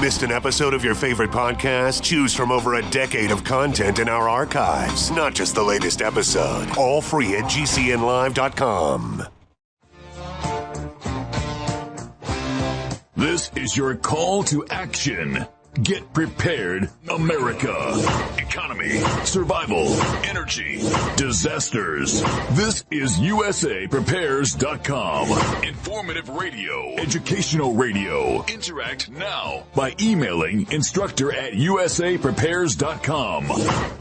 Missed an episode of your favorite podcast? Choose from over a decade of content in our archives, not just the latest episode. All free at GCNlive.com. This is your call to action. Get prepared, America. Economy, survival, energy, disasters. This is USAPrepares.com. Informative radio, educational radio. Interact now by emailing instructor@USAPrepares.com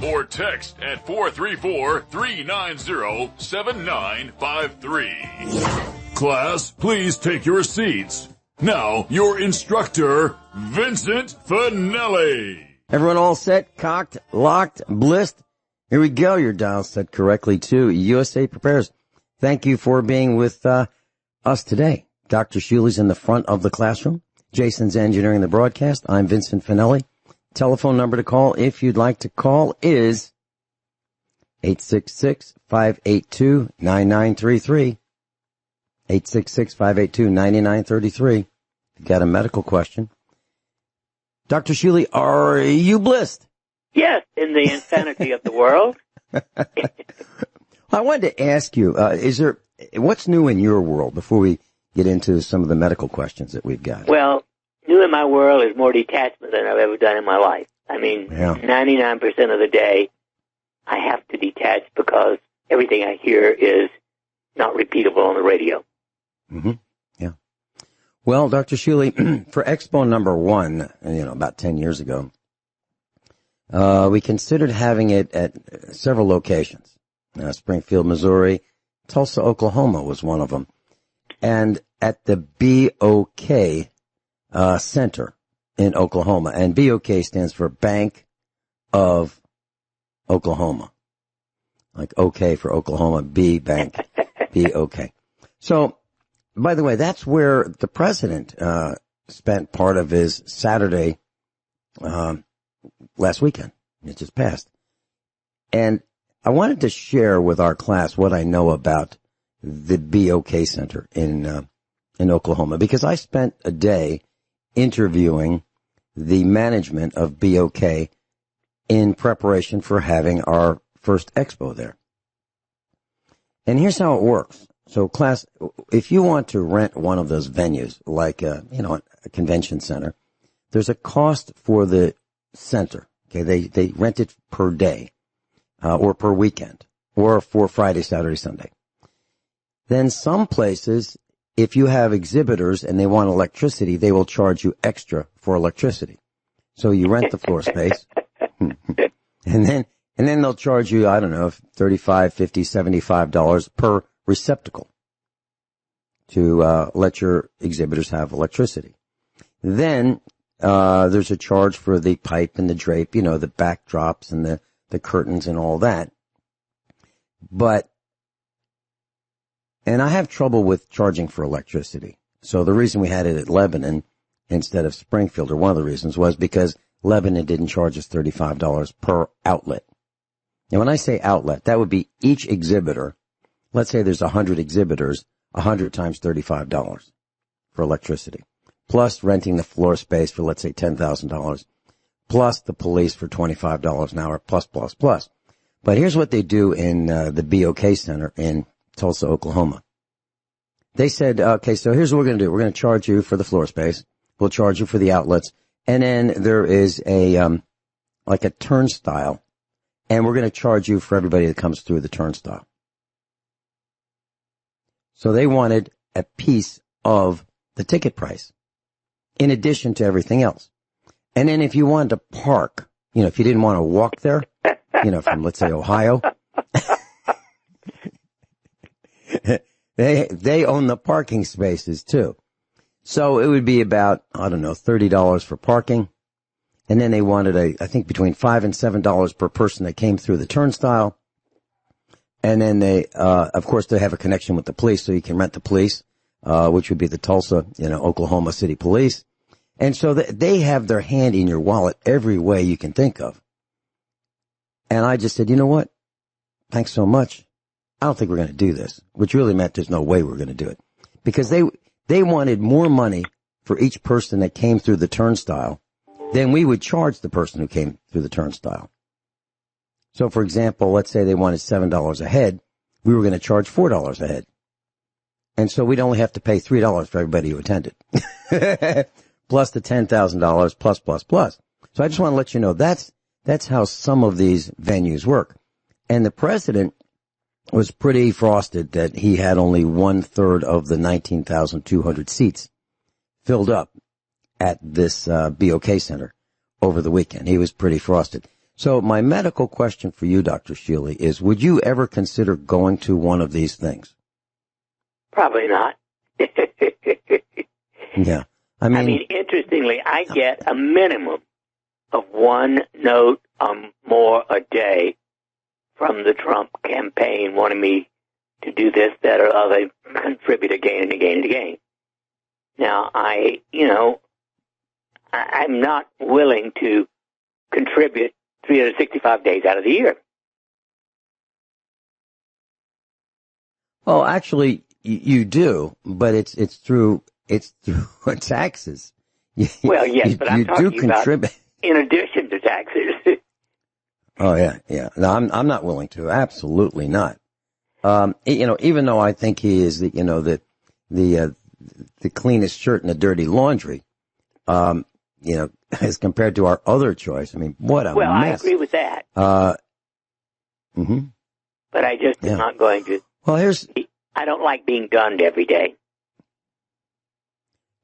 or text at 434-390-7953. Class, please take your seats. Now, your instructor, Vincent Finelli. Everyone all set, cocked, locked, blissed? Here we go. Your dial set correctly to USA Prepares. Thank you for being with us today. Dr. Shealy's in the front of the classroom. Jason's engineering the broadcast. I'm Vincent Finelli. Telephone number to call if you'd like to call is 866-582-9933. 866-582-9933. If you've got a medical question. Dr. Shealy, are you blissed? Yes, in the insanity of the world. I wanted to ask you, what's new in your world before we get into some of the medical questions that we've got? Well, new in my world is more detachment than I've ever done in my life. I mean, 99% of the day, I have to detach because everything I hear is not repeatable on the radio. Mm-hmm. Yeah. Well, Dr. Shealy, for Expo number 1, about 10 years ago, we considered having it at several locations. Springfield, Missouri, Tulsa, Oklahoma was one of them. And at the BOK Center in Oklahoma. And BOK stands for Bank of Oklahoma. Like OK for Oklahoma, B Bank, BOK. So, by the way, that's where the president spent part of his Saturday last weekend. It just passed. And I wanted to share with our class what I know about the BOK Center in Oklahoma, because I spent a day interviewing the management of BOK in preparation for having our first expo there. And here's how it works. So class, if you want to rent one of those venues, like, a convention center, there's a cost for the center. Okay. They rent it per day, or per weekend, or for Friday, Saturday, Sunday. Then some places, if you have exhibitors and they want electricity, they will charge you extra for electricity. So you rent the floor space and then they'll charge you, I don't know, $35, $50, $75 per receptacle to let your exhibitors have electricity. Then there's a charge for the pipe and the drape, the backdrops and the curtains and all that. And I have trouble with charging for electricity. So the reason we had it at Lebanon instead of Springfield, or one of the reasons, was because Lebanon didn't charge us $35 per outlet. Now, when I say outlet, that would be each exhibitor. Let's say there's 100 exhibitors, 100 times $35 for electricity, plus renting the floor space for, let's say, $10,000, plus the police for $25 an hour, plus. But here's what they do in the BOK Center in Tulsa, Oklahoma. They said, okay, so here's what we're going to do. We're going to charge you for the floor space. We'll charge you for the outlets. And then there is a turnstile, and we're going to charge you for everybody that comes through the turnstile. So they wanted a piece of the ticket price in addition to everything else. And then if you wanted to park, if you didn't want to walk there, from, let's say, Ohio, they own the parking spaces too. So it would be about, I don't know, $30 for parking. And then they wanted I think between $5 and $7 per person that came through the turnstile. And then they, of course, they have a connection with the police, so you can rent the police, which would be the Tulsa, Oklahoma City Police. And so they have their hand in your wallet every way you can think of. And I just said, you know what? Thanks so much. I don't think we're going to do this, which really meant there's no way we're going to do it, because they wanted more money for each person that came through the turnstile then we would charge the person who came through the turnstile. So, for example, let's say they wanted $7 a head. We were going to charge $4 a head. And so we'd only have to pay $3 for everybody who attended. Plus the $10,000 plus. So I just want to let you know that's how some of these venues work. And the president was pretty frosted that he had only 1/3 of the 19,200 seats filled up at this BOK Center over the weekend. He was pretty frosted. So my medical question for you, Dr. Shealy, is would you ever consider going to one of these things? Probably not. Yeah. I mean, interestingly, I get a minimum of one note more a day from the Trump campaign wanting me to do this, that, or other, contribute again and again and again. Now, I'm not willing to contribute 365 days out of the year. Well, actually, you do, but it's through taxes. Well, yes, but I'm talking about in addition to taxes. Oh yeah. No, I'm not willing to. Absolutely not. Even though I think he is the cleanest shirt in the dirty laundry, as compared to our other choice. I mean, what a mess. Well, I agree with that. But I just am not going to. Well, I don't like being gunned every day.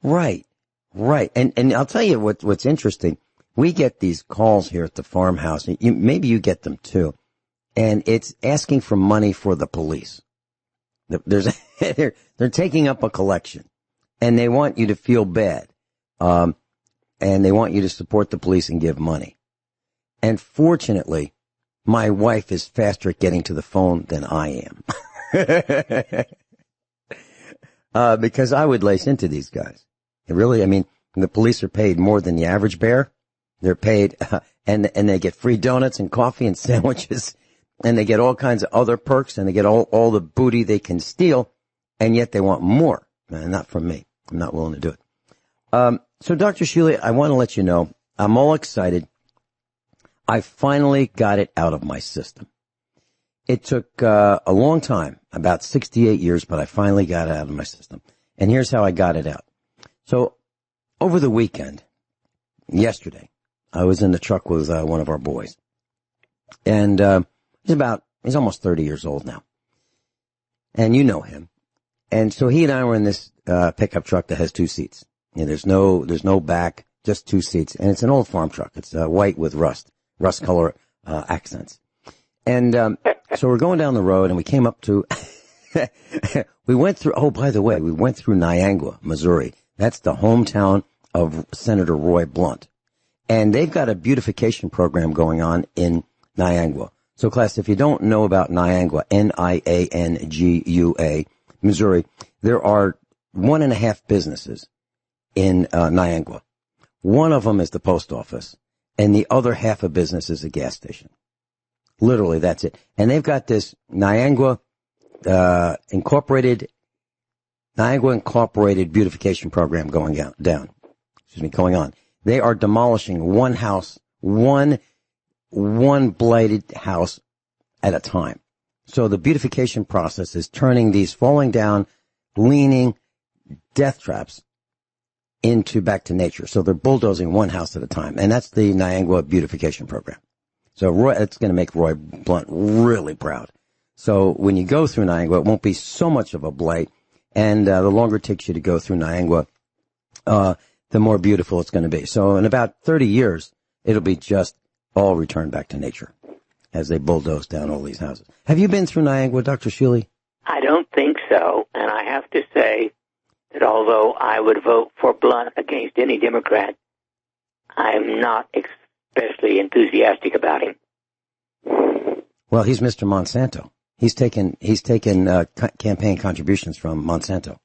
Right. And I'll tell you what's interesting. We get these calls here at the farmhouse. Maybe you get them too. And it's asking for money for the police. They're taking up a collection and they want you to feel bad. And they want you to support the police and give money. And fortunately, my wife is faster at getting to the phone than I am. Because I would lace into these guys. Really, I mean, the police are paid more than the average bear. They're paid, and they get free donuts and coffee and sandwiches, and they get all kinds of other perks, and they get all the booty they can steal, and yet they want more. Not from me. I'm not willing to do it. So Dr. Shealy, I want to let you know, I'm all excited. I finally got it out of my system. It took a long time, about 68 years, but I finally got it out of my system. And here's how I got it out. So over the weekend, yesterday, I was in the truck with one of our boys. And he's almost 30 years old now. And you know him. And so he and I were in this pickup truck that has 2 seats. There's no back, just 2 seats. And it's an old farm truck. It's white with rust color accents. And so we're going down the road, and we came up to we went through Niangua, Missouri. That's the hometown of Senator Roy Blunt. And they've got a beautification program going on in Niangua. So class, if you don't know about Niangua, Niangua, Missouri, there are 1.5 businesses in Niangua. One of them is the post office, and the other half of business is a gas station. Literally, that's it. And they've got this Niangua Incorporated beautification program going on. They are demolishing one house, one blighted house at a time. So the beautification process is turning these falling down, leaning death traps into back to nature. So they're bulldozing one house at a time. And that's the Niangua beautification program. So it's going to make Roy Blunt really proud. So when you go through Niangua, it won't be so much of a blight. And the longer it takes you to go through Niangua, the more beautiful it's going to be. So in about 30 years, it'll be just all returned back to nature as they bulldoze down all these houses. Have you been through Niangua, Dr. Shealy? I don't think so. And I have to say that although I would vote for Blunt against any Democrat, I'm not especially enthusiastic about him. Well, he's Mr. Monsanto. He's taken campaign contributions from Monsanto.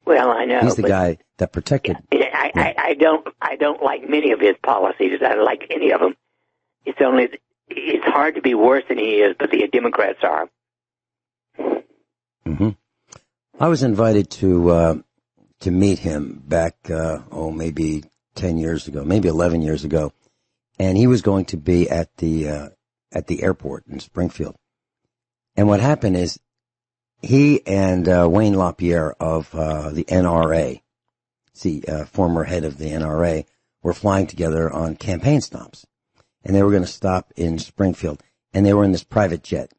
Well, I know. He's the guy that protected. I don't like many of his policies. I don't like any of them. It's hard to be worse than he is, but the Democrats are. Mm-hmm. I was invited to meet him back, maybe 10 years ago, maybe 11 years ago. And he was going to be at the airport in Springfield. And what happened is he and Wayne LaPierre of the NRA, former head of the NRA, were flying together on campaign stops. And they were going to stop in Springfield. And they were in this private jet.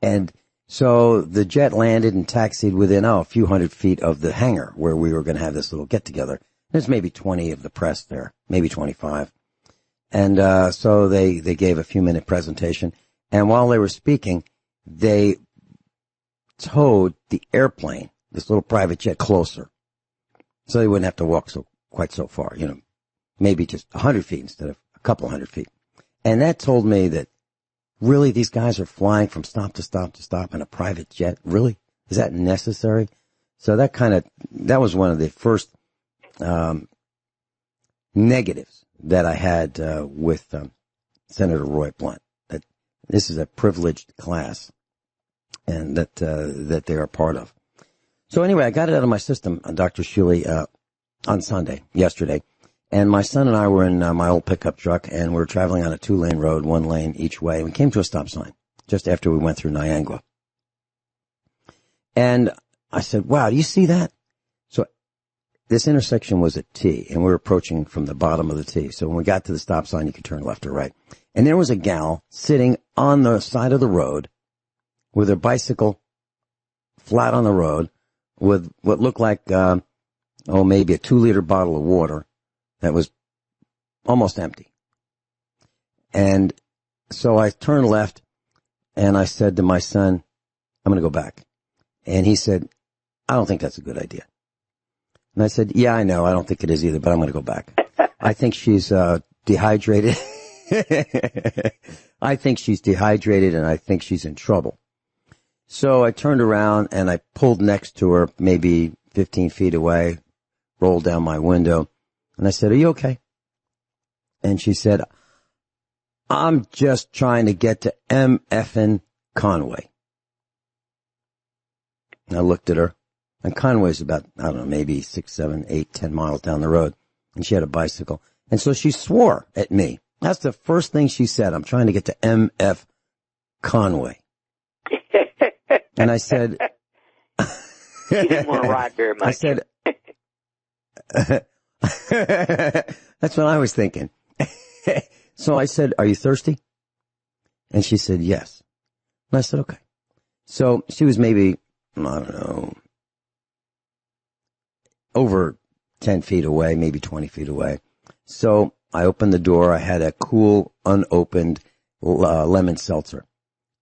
And so the jet landed and taxied within, a few hundred feet of the hangar where we were going to have this little get-together. There's maybe 20 of the press there, maybe 25. And so they gave a few-minute presentation. And while they were speaking, they towed the airplane, this little private jet, closer. So they wouldn't have to walk quite so far, maybe just 100 feet instead of a couple hundred feet. And that told me that really these guys are flying from stop to stop to stop in a private jet. Really? Is that necessary? So that was one of the first negatives that I had with Senator Roy Blunt. That this is a privileged class, and that they are part of. So anyway, I got it out of my system, Dr. Shealy, on Sunday, yesterday. And my son and I were in my old pickup truck, and we were traveling on a 2-lane road, 1 lane each way. We came to a stop sign just after we went through Niangua. And I said, wow, do you see that? So this intersection was a T, and we were approaching from the bottom of the T. So when we got to the stop sign, you could turn left or right. And there was a gal sitting on the side of the road with her bicycle flat on the road with what looked like, maybe a 2-liter bottle of water that was almost empty. And so I turned left and I said to my son, I'm going to go back. And he said, I don't think that's a good idea. And I said, yeah, I know. I don't think it is either, but I'm going to go back. I think she's dehydrated. I think she's dehydrated and I think she's in trouble. So I turned around and I pulled next to her, maybe 15 feet away, rolled down my window. And I said, are you okay? And she said, I'm just trying to get to M.F.N. Conway. And I looked at her, and Conway's about, I don't know, maybe 6, 7, 8, 10 miles down the road. And she had a bicycle. And so she swore at me. That's the first thing she said. I'm trying to get to M.F. Conway. And I said, you didn't want to ride very much. I said, that's what I was thinking. So I said, are you thirsty? And she said, yes. And I said, okay. So she was maybe, I don't know, over 10 feet away, maybe 20 feet away. So I opened the door. I had a cool, unopened lemon seltzer.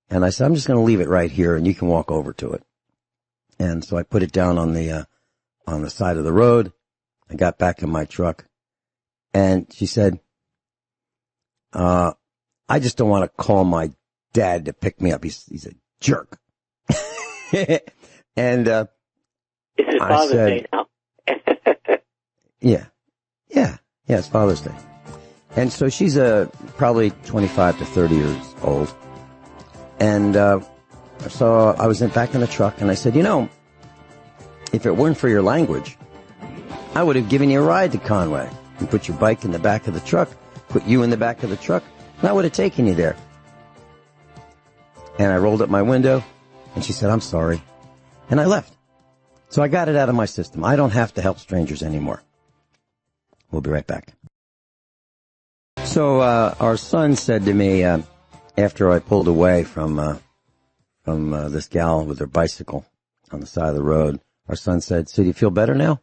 And I said, I'm just going to leave it right here and you can walk over to it. And so I put it down on the side of the road. I got back in my truck and she said, I just don't want to call my dad to pick me up. He's a jerk. And, it's his Father's Day now. Yeah, it's Father's Day. And so she's probably 25 to 30 years old. And so I was back in the truck, and I said, if it weren't for your language, I would have given you a ride to Conway. And put your bike in the back of the truck, put you in the back of the truck, and I would have taken you there. And I rolled up my window, and she said, I'm sorry. And I left. So I got it out of my system. I don't have to help strangers anymore. We'll be right back. So our son said to me, after I pulled away from this gal with her bicycle on the side of the road, our son said, so do you feel better now?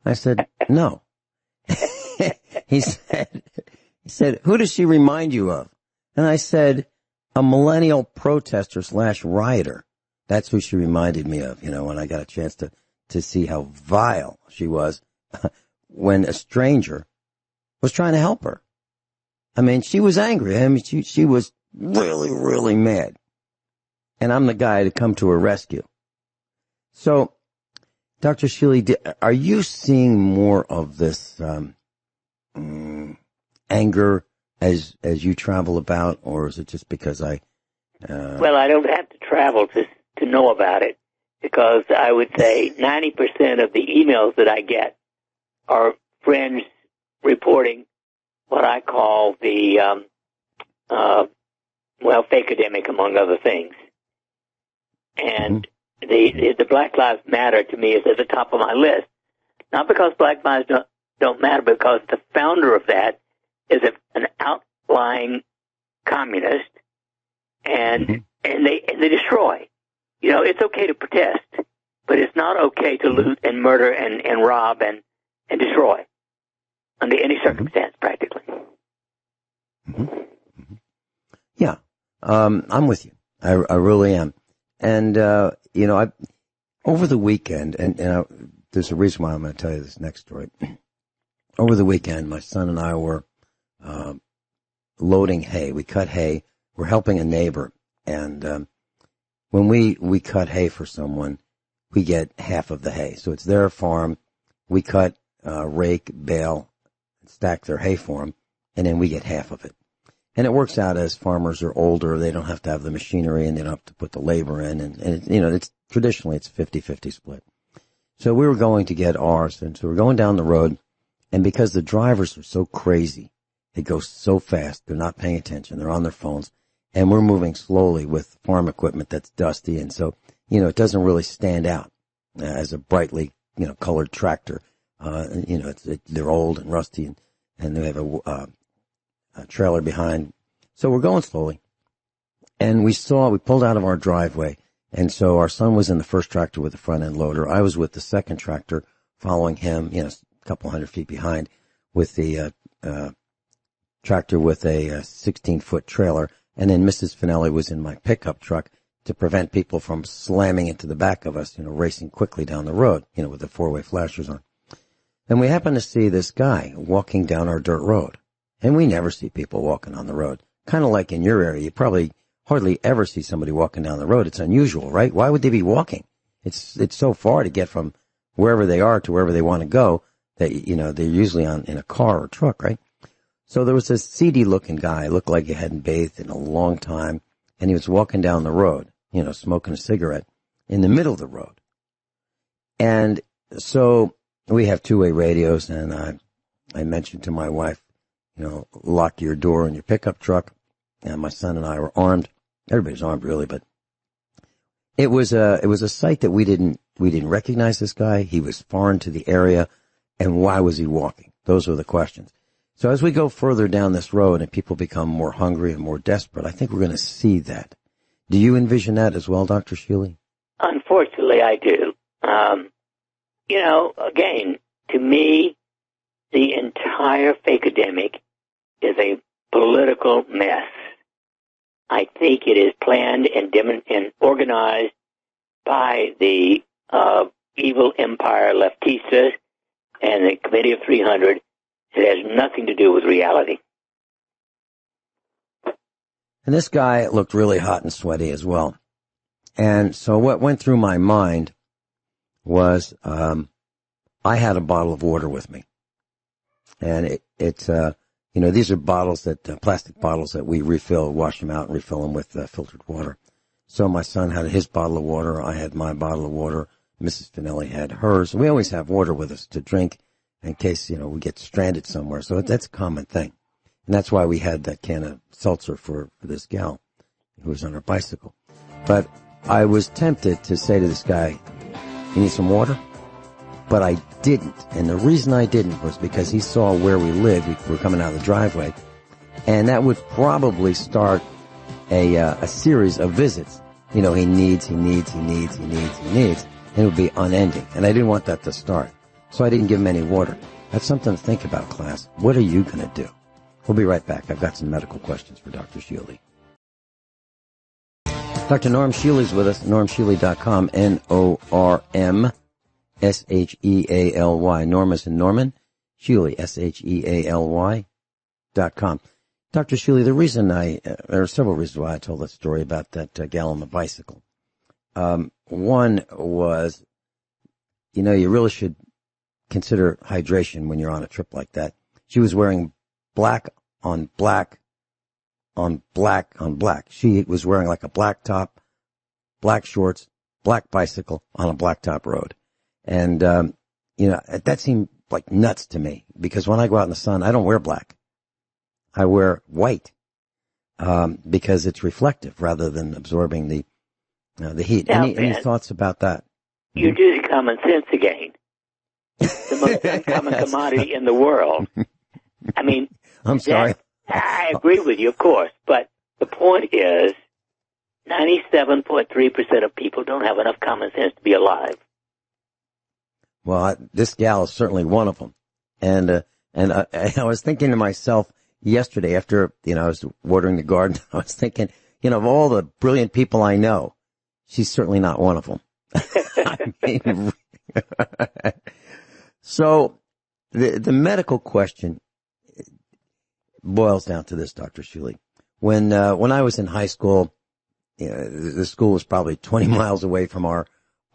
I said, no. He said, who does she remind you of? And I said, a millennial protester / rioter. That's who she reminded me of, when I got a chance to see how vile she was when a stranger was trying to help her. I mean, she was angry. I mean, she was really, really mad. And I'm the guy to come to her rescue. So, Dr. Shealy, are you seeing more of this anger as you travel about, or is it just because I... Well, I don't have to travel to know about it, because I would say 90% of the emails that I get are friends reporting what I call the, fake-ademic, among other things. And the Black Lives Matter, to me, is at the top of my list. Not because Black Lives don't matter, because the founder of that is an outlying communist, and they destroy. You know, it's okay to protest, but it's not okay to loot and murder and rob and destroy under any circumstance, practically. Yeah, I'm with you. I really am. And over the weekend, and there's a reason why I'm going to tell you this next story. Over the weekend, my son and I were loading hay. We cut hay. We're helping a neighbor, and when we cut hay for someone, we get half of the hay. So it's their farm. We cut, rake, bale, stack their hay for them, and then we get half of it. And it works out as farmers are older, they don't have to have the machinery and they don't have to put the labor in. And it's traditionally it's 50-50 split. So we were going to get ours, and so we're going down the road, and because the drivers are so crazy, they go so fast, they're not paying attention, they're on their phones, and we're moving slowly with farm equipment that's dusty, and so, it doesn't really stand out as a brightly, colored tractor. They're old and rusty, and they have a trailer behind. So we're going slowly, and we pulled out of our driveway, and so our son was in the first tractor with the front end loader. I was with the second tractor following him, a couple hundred feet behind, with the tractor with a 16-foot trailer, and then Mrs. Finelli was in my pickup truck to prevent people from slamming into the back of us, racing quickly down the road, with the four-way flashers on. And we happened to see this guy walking down our dirt road. And we never see people walking on the road. Kind of like in your area, you probably hardly ever see somebody walking down the road. It's unusual, right? Why would they be walking? It's so far to get from wherever they are to wherever they want to go that, they're usually in a car or truck, right? So there was this seedy-looking guy, looked like he hadn't bathed in a long time, and he was walking down the road, smoking a cigarette in the middle of the road. And so we have two-way radios, and I mentioned to my wife, lock your door in your pickup truck. And my son and I were armed. Everybody's armed, really, but it was a sight that we didn't recognize this guy. He was foreign to the area, and why was he walking? Those were the questions. So as we go further down this road and people become more hungry and more desperate, I think we're going to see that. Do you envision that as well, Dr. Shealy? Unfortunately, I do. Again, to me, the entire fake-ademic is a political mess. I think it is planned and organized by the evil empire leftistas and the Committee of 300. It has nothing to do with reality. And this guy looked really hot and sweaty as well. And so what went through my mind was I had a bottle of water with me. And it's these are bottles plastic bottles that we refill, wash them out and refill them with filtered water. So my son had his bottle of water. I had my bottle of water. Mrs. Finelli had hers. We always have water with us to drink in case, we get stranded somewhere. So that's a common thing. And that's why we had that can of seltzer for this gal who was on her bicycle. But I was tempted to say to this guy, you need some water? But I didn't. And the reason I didn't was because he saw where we lived. We were coming out of the driveway. And that would probably start a series of visits. He needs. And it would be unending. And I didn't want that to start. So I didn't give him any water. That's something to think about, class. What are you going to do? We'll be right back. I've got some medical questions for Dr. Shealy. Dr. Norm Shealy's with us, normshealy.com, NORMSHEALY. Norm is in Norman, Shealy, SHEALY.com. Dr. Shealy, the reason there are several reasons why I told that story about that gal on the bicycle. One was, you really should consider hydration when you're on a trip like that. She was wearing black on black on black on black. She was wearing like a black top, black shorts, black bicycle on a blacktop road. And, that seemed like nuts to me, because when I go out in the sun, I don't wear black. I wear white, because it's reflective rather than absorbing the heat. Now, Any thoughts about that? You're using common sense again. The most uncommon commodity in the world. I mean, I'm sorry. I agree with you, of course, but the point is 97.3% of people don't have enough common sense to be alive. Well, this gal is certainly one of them. And I was thinking to myself yesterday after, I was watering the garden, I was thinking, of all the brilliant people I know, she's certainly not one of them. I mean, so the medical question boils down to this, Dr. Shealy. When I was in high school, the school was probably 20 miles away from our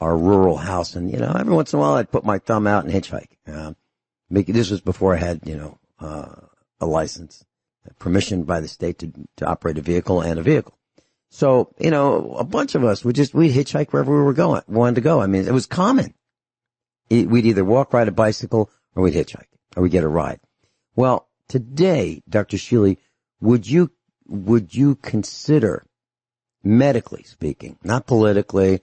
rural house. And, every once in a while I'd put my thumb out and hitchhike. This was before I had, a license, permission by the state to operate a vehicle and a vehicle. So, a bunch of us we'd hitchhike wherever we wanted to go. I mean, it was common. We'd either walk, ride a bicycle, or we'd hitchhike, or we'd get a ride. Well, today, Dr. Shealy, would you consider, medically speaking, not politically,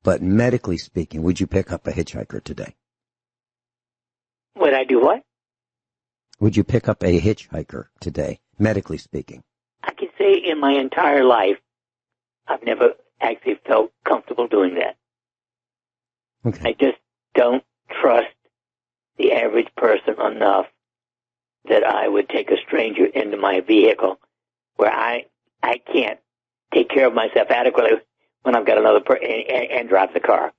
but medically speaking, would you pick up a hitchhiker today? Would I do what? Would you pick up a hitchhiker today, medically speaking? I can say in my entire life, I've never actually felt comfortable doing that. Okay. I just don't trust the average person enough that I would take a stranger into my vehicle where I can't take care of myself adequately when I've got another person and drive the car.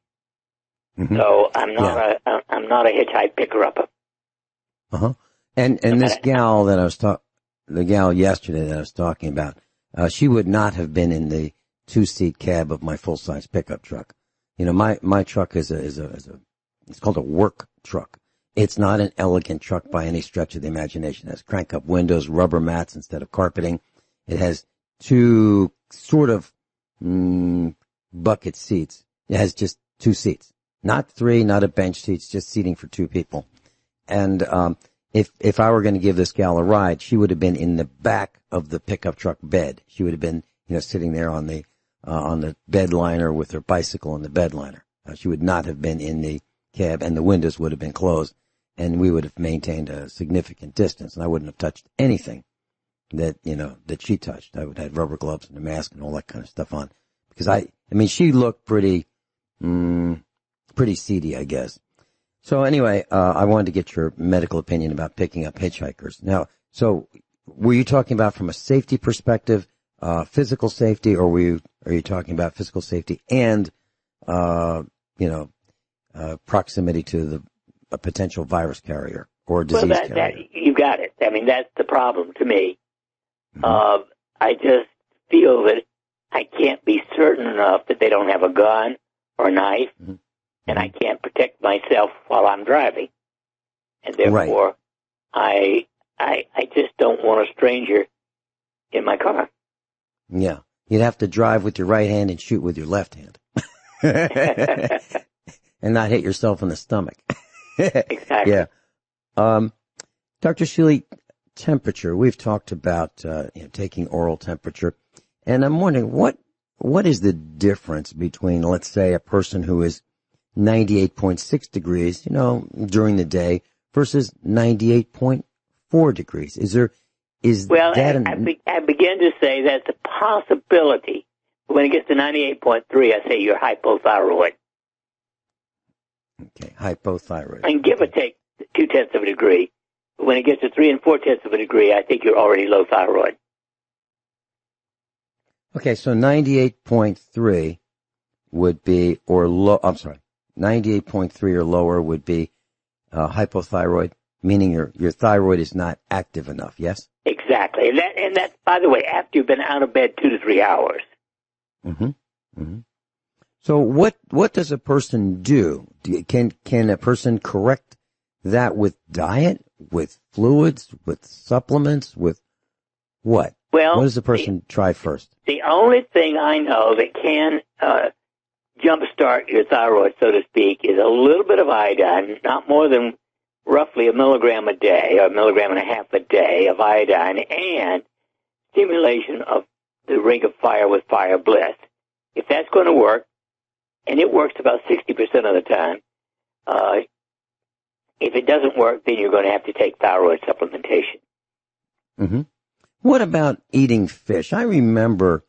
Mm-hmm. So I'm not a hitchhike picker-upper. Uh-huh. And this gal that the gal yesterday that I was talking about, she would not have been in the 2-seat cab of my full-size pickup truck. My truck is it's called a work truck. It's not an elegant truck by any stretch of the imagination. It has crank-up windows, rubber mats instead of carpeting. It has 2 sort of bucket seats. It has just 2 seats. Not 3, not a bench seats, just seating for 2 people. And if I were going to give this gal a ride, she would have been in the back of the pickup truck bed. She would have been, sitting there on the bed liner with her bicycle in the bed liner. She would not have been in the cab, and the windows would have been closed, and we would have maintained a significant distance, and I wouldn't have touched anything that she touched. I would have had rubber gloves and a mask and all that kind of stuff on, because she looked pretty seedy, I guess. So anyway, I wanted to get your medical opinion about picking up hitchhikers. Now, so were you talking about from a safety perspective, physical safety, or are you talking about physical safety and, proximity to a potential virus carrier or disease carrier? You got it. I mean, that's the problem to me. Mm-hmm. I just feel that I can't be certain enough that they don't have a gun or a knife, mm-hmm. and I can't protect myself while I'm driving. And therefore, right. I just don't want a stranger in my car. Yeah. You'd have to drive with your right hand and shoot with your left hand. And not hit yourself in the stomach. Exactly. Yeah. Dr. Shealy, temperature. We've talked about taking oral temperature. And I'm wondering, what is the difference between, let's say, a person who is 98.6 degrees, during the day versus 98.4 degrees? I begin to say that's a possibility. When it gets to 98.3, I say you're hypothyroid. Okay, hypothyroid. And give or take 0.2 of a degree. But when it gets to 3 3/4 of a degree, I think you're already low thyroid. Okay, so 98.3 would be, 98.3 or lower would be hypothyroid, meaning your thyroid is not active enough, yes? Exactly. And that's, by the way, after you've been out of bed 2 to 3 hours. Mm-hmm. Mm-hmm. So what does a person do? Can a person correct that with diet, with fluids, with supplements, with what? Well, what does a person try first? The only thing I know that can jumpstart your thyroid, so to speak, is a little bit of iodine, not more than roughly 1 milligram a day, or 1.5 milligrams a day of iodine, and stimulation of the ring of fire with fire bliss. If that's going to work, and it works about 60% of the time, if it doesn't work, then you're going to have to take thyroid supplementation. Mm-hmm. What about eating fish? I remember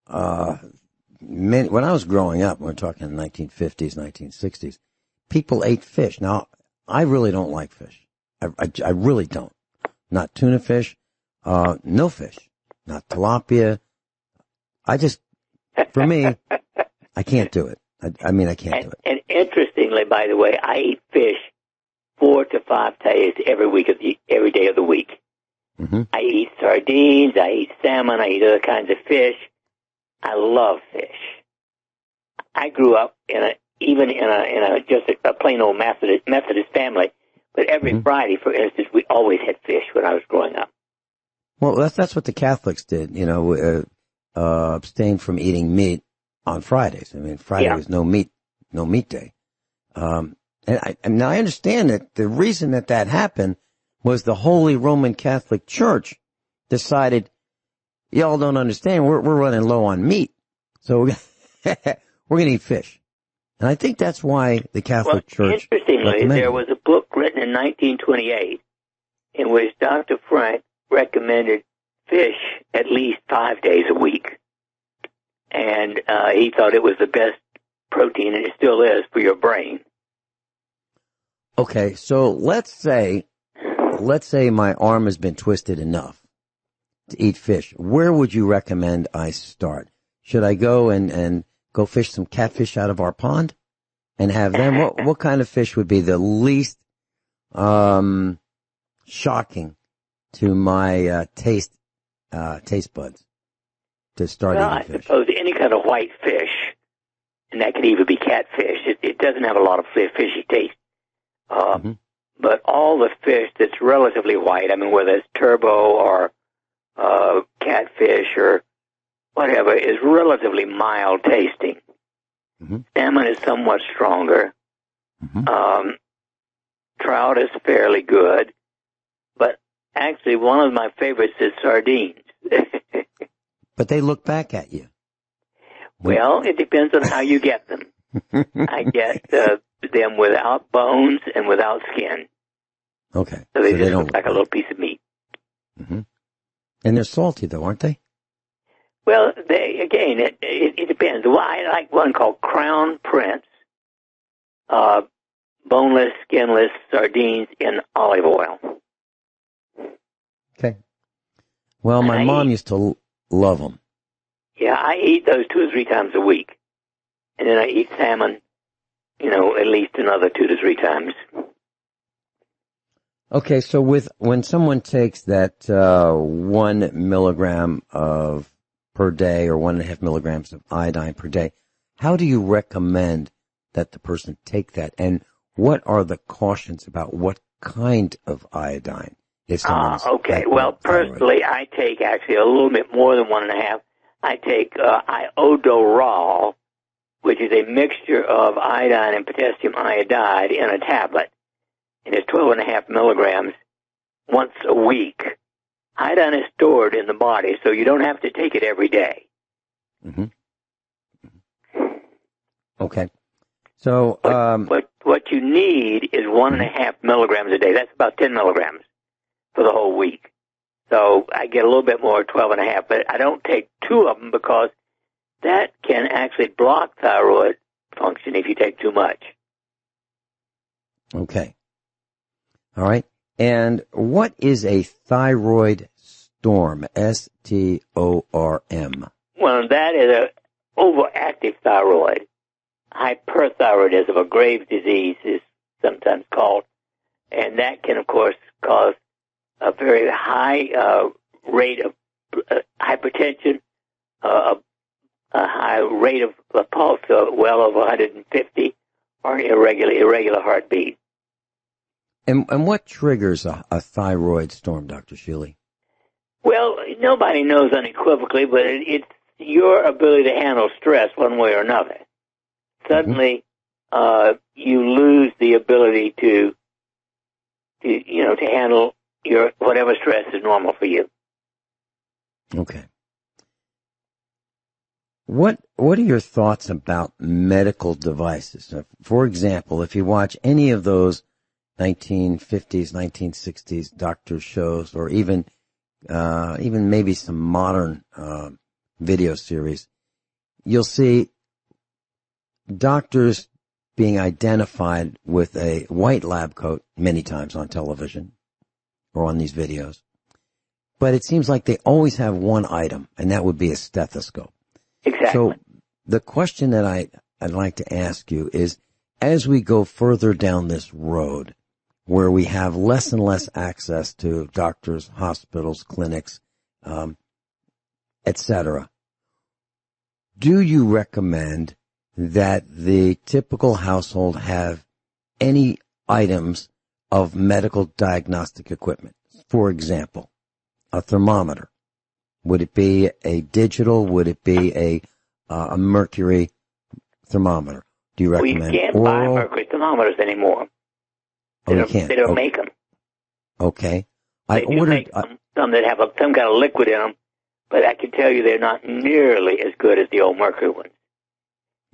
when I was growing up, we're talking 1950s, 1960s, people ate fish. Now, I really don't like fish. I really don't. Not tuna fish, no fish, not tilapia. For me, I can't do it. I can't do it. And interestingly, by the way, I eat fish 4 to 5 days every day of the week. Mm-hmm. I eat sardines, I eat salmon, I eat other kinds of fish. I love fish. I grew up in a plain old Methodist family, but every Friday, for instance, we always had fish when I was growing up. Well, that's what the Catholics did, abstain from eating meat on Fridays. Friday was no meat day. And now I understand that the reason that happened was the Holy Roman Catholic Church decided, y'all don't understand, we're running low on meat, so we're going to eat fish. And I think that's why the Catholic Church interestingly, there was a book written in 1928 in which Dr. Frank recommended fish at least 5 days a week. And he thought it was the best protein, and it still is, for your brain. Okay, so let's say my arm has been twisted enough to eat fish. Where would you recommend I start? Should I go and go fish some catfish out of our pond and have them? What kind of fish would be the least shocking to my taste buds to start eating fish? I suppose any kind of white fish, and that could even be catfish. It doesn't have a lot of fishy taste. But all the fish that's relatively white, whether it's turbo or catfish or whatever, is relatively mild tasting. Salmon is somewhat stronger. Trout is fairly good. But actually, one of my favorites is sardines. But they look back at you. Well, it depends on how you get them. I get them without bones and without skin. Okay. So they just look like a little piece of meat. And they're salty, though, aren't they? Well, it depends. Well, I like one called Crown Prince, boneless, skinless sardines in olive oil. Okay. Well, my mom used to love them. Yeah, I eat those 2 or 3 times a week. And then I eat salmon, at least another 2 to 3 times. Okay, so when someone takes that 1 milligram per day or 1.5 milligrams of iodine per day, how do you recommend that the person take that? And what are the cautions about what kind of iodine? Okay. Well, personally, I take actually a little bit more than 1.5. I take iodorol, which is a mixture of iodine and potassium iodide in a tablet. And it's 12.5 milligrams once a week. Iodine is stored in the body, so you don't have to take it every day. Okay. So what you need is 1.5 milligrams a day. That's about 10 milligrams for the whole week. So I get a little bit more, 12.5, but I don't take 2 of them because that can actually block thyroid function if you take too much. Okay. All right. And what is a thyroid storm? STORM. Well, that is an overactive thyroid. Hyperthyroidism, or Graves' disease, is sometimes called. And that can, of course, cause a very high rate of hypertension, a high rate of pulse, well over 150, or irregular heartbeat. And what triggers a thyroid storm, Dr. Shealy? Well, nobody knows unequivocally, but it's your ability to handle stress one way or another. Suddenly, you lose the ability to to handle your whatever stress is normal for you. Okay. What are your thoughts about medical devices? For example, if you watch any of those 1950s, 1960s doctor shows, or even maybe some modern video series, you'll see doctors being identified with a white lab coat many times on television or on these videos. But it seems like they always have one item, and that would be a stethoscope. Exactly. So the question that I'd like to ask you is, as we go further down this road, where we have less and less access to doctors, hospitals, clinics, etc., do you recommend that the typical household have any items of medical diagnostic equipment? For example, a thermometer. Would it be a digital? Would it be a mercury thermometer? Do you recommend oral? You can't buy mercury thermometers anymore. You can't. They don't make them. Okay. They do make some that have some kind of liquid in them, but I can tell you they're not nearly as good as the old mercury ones.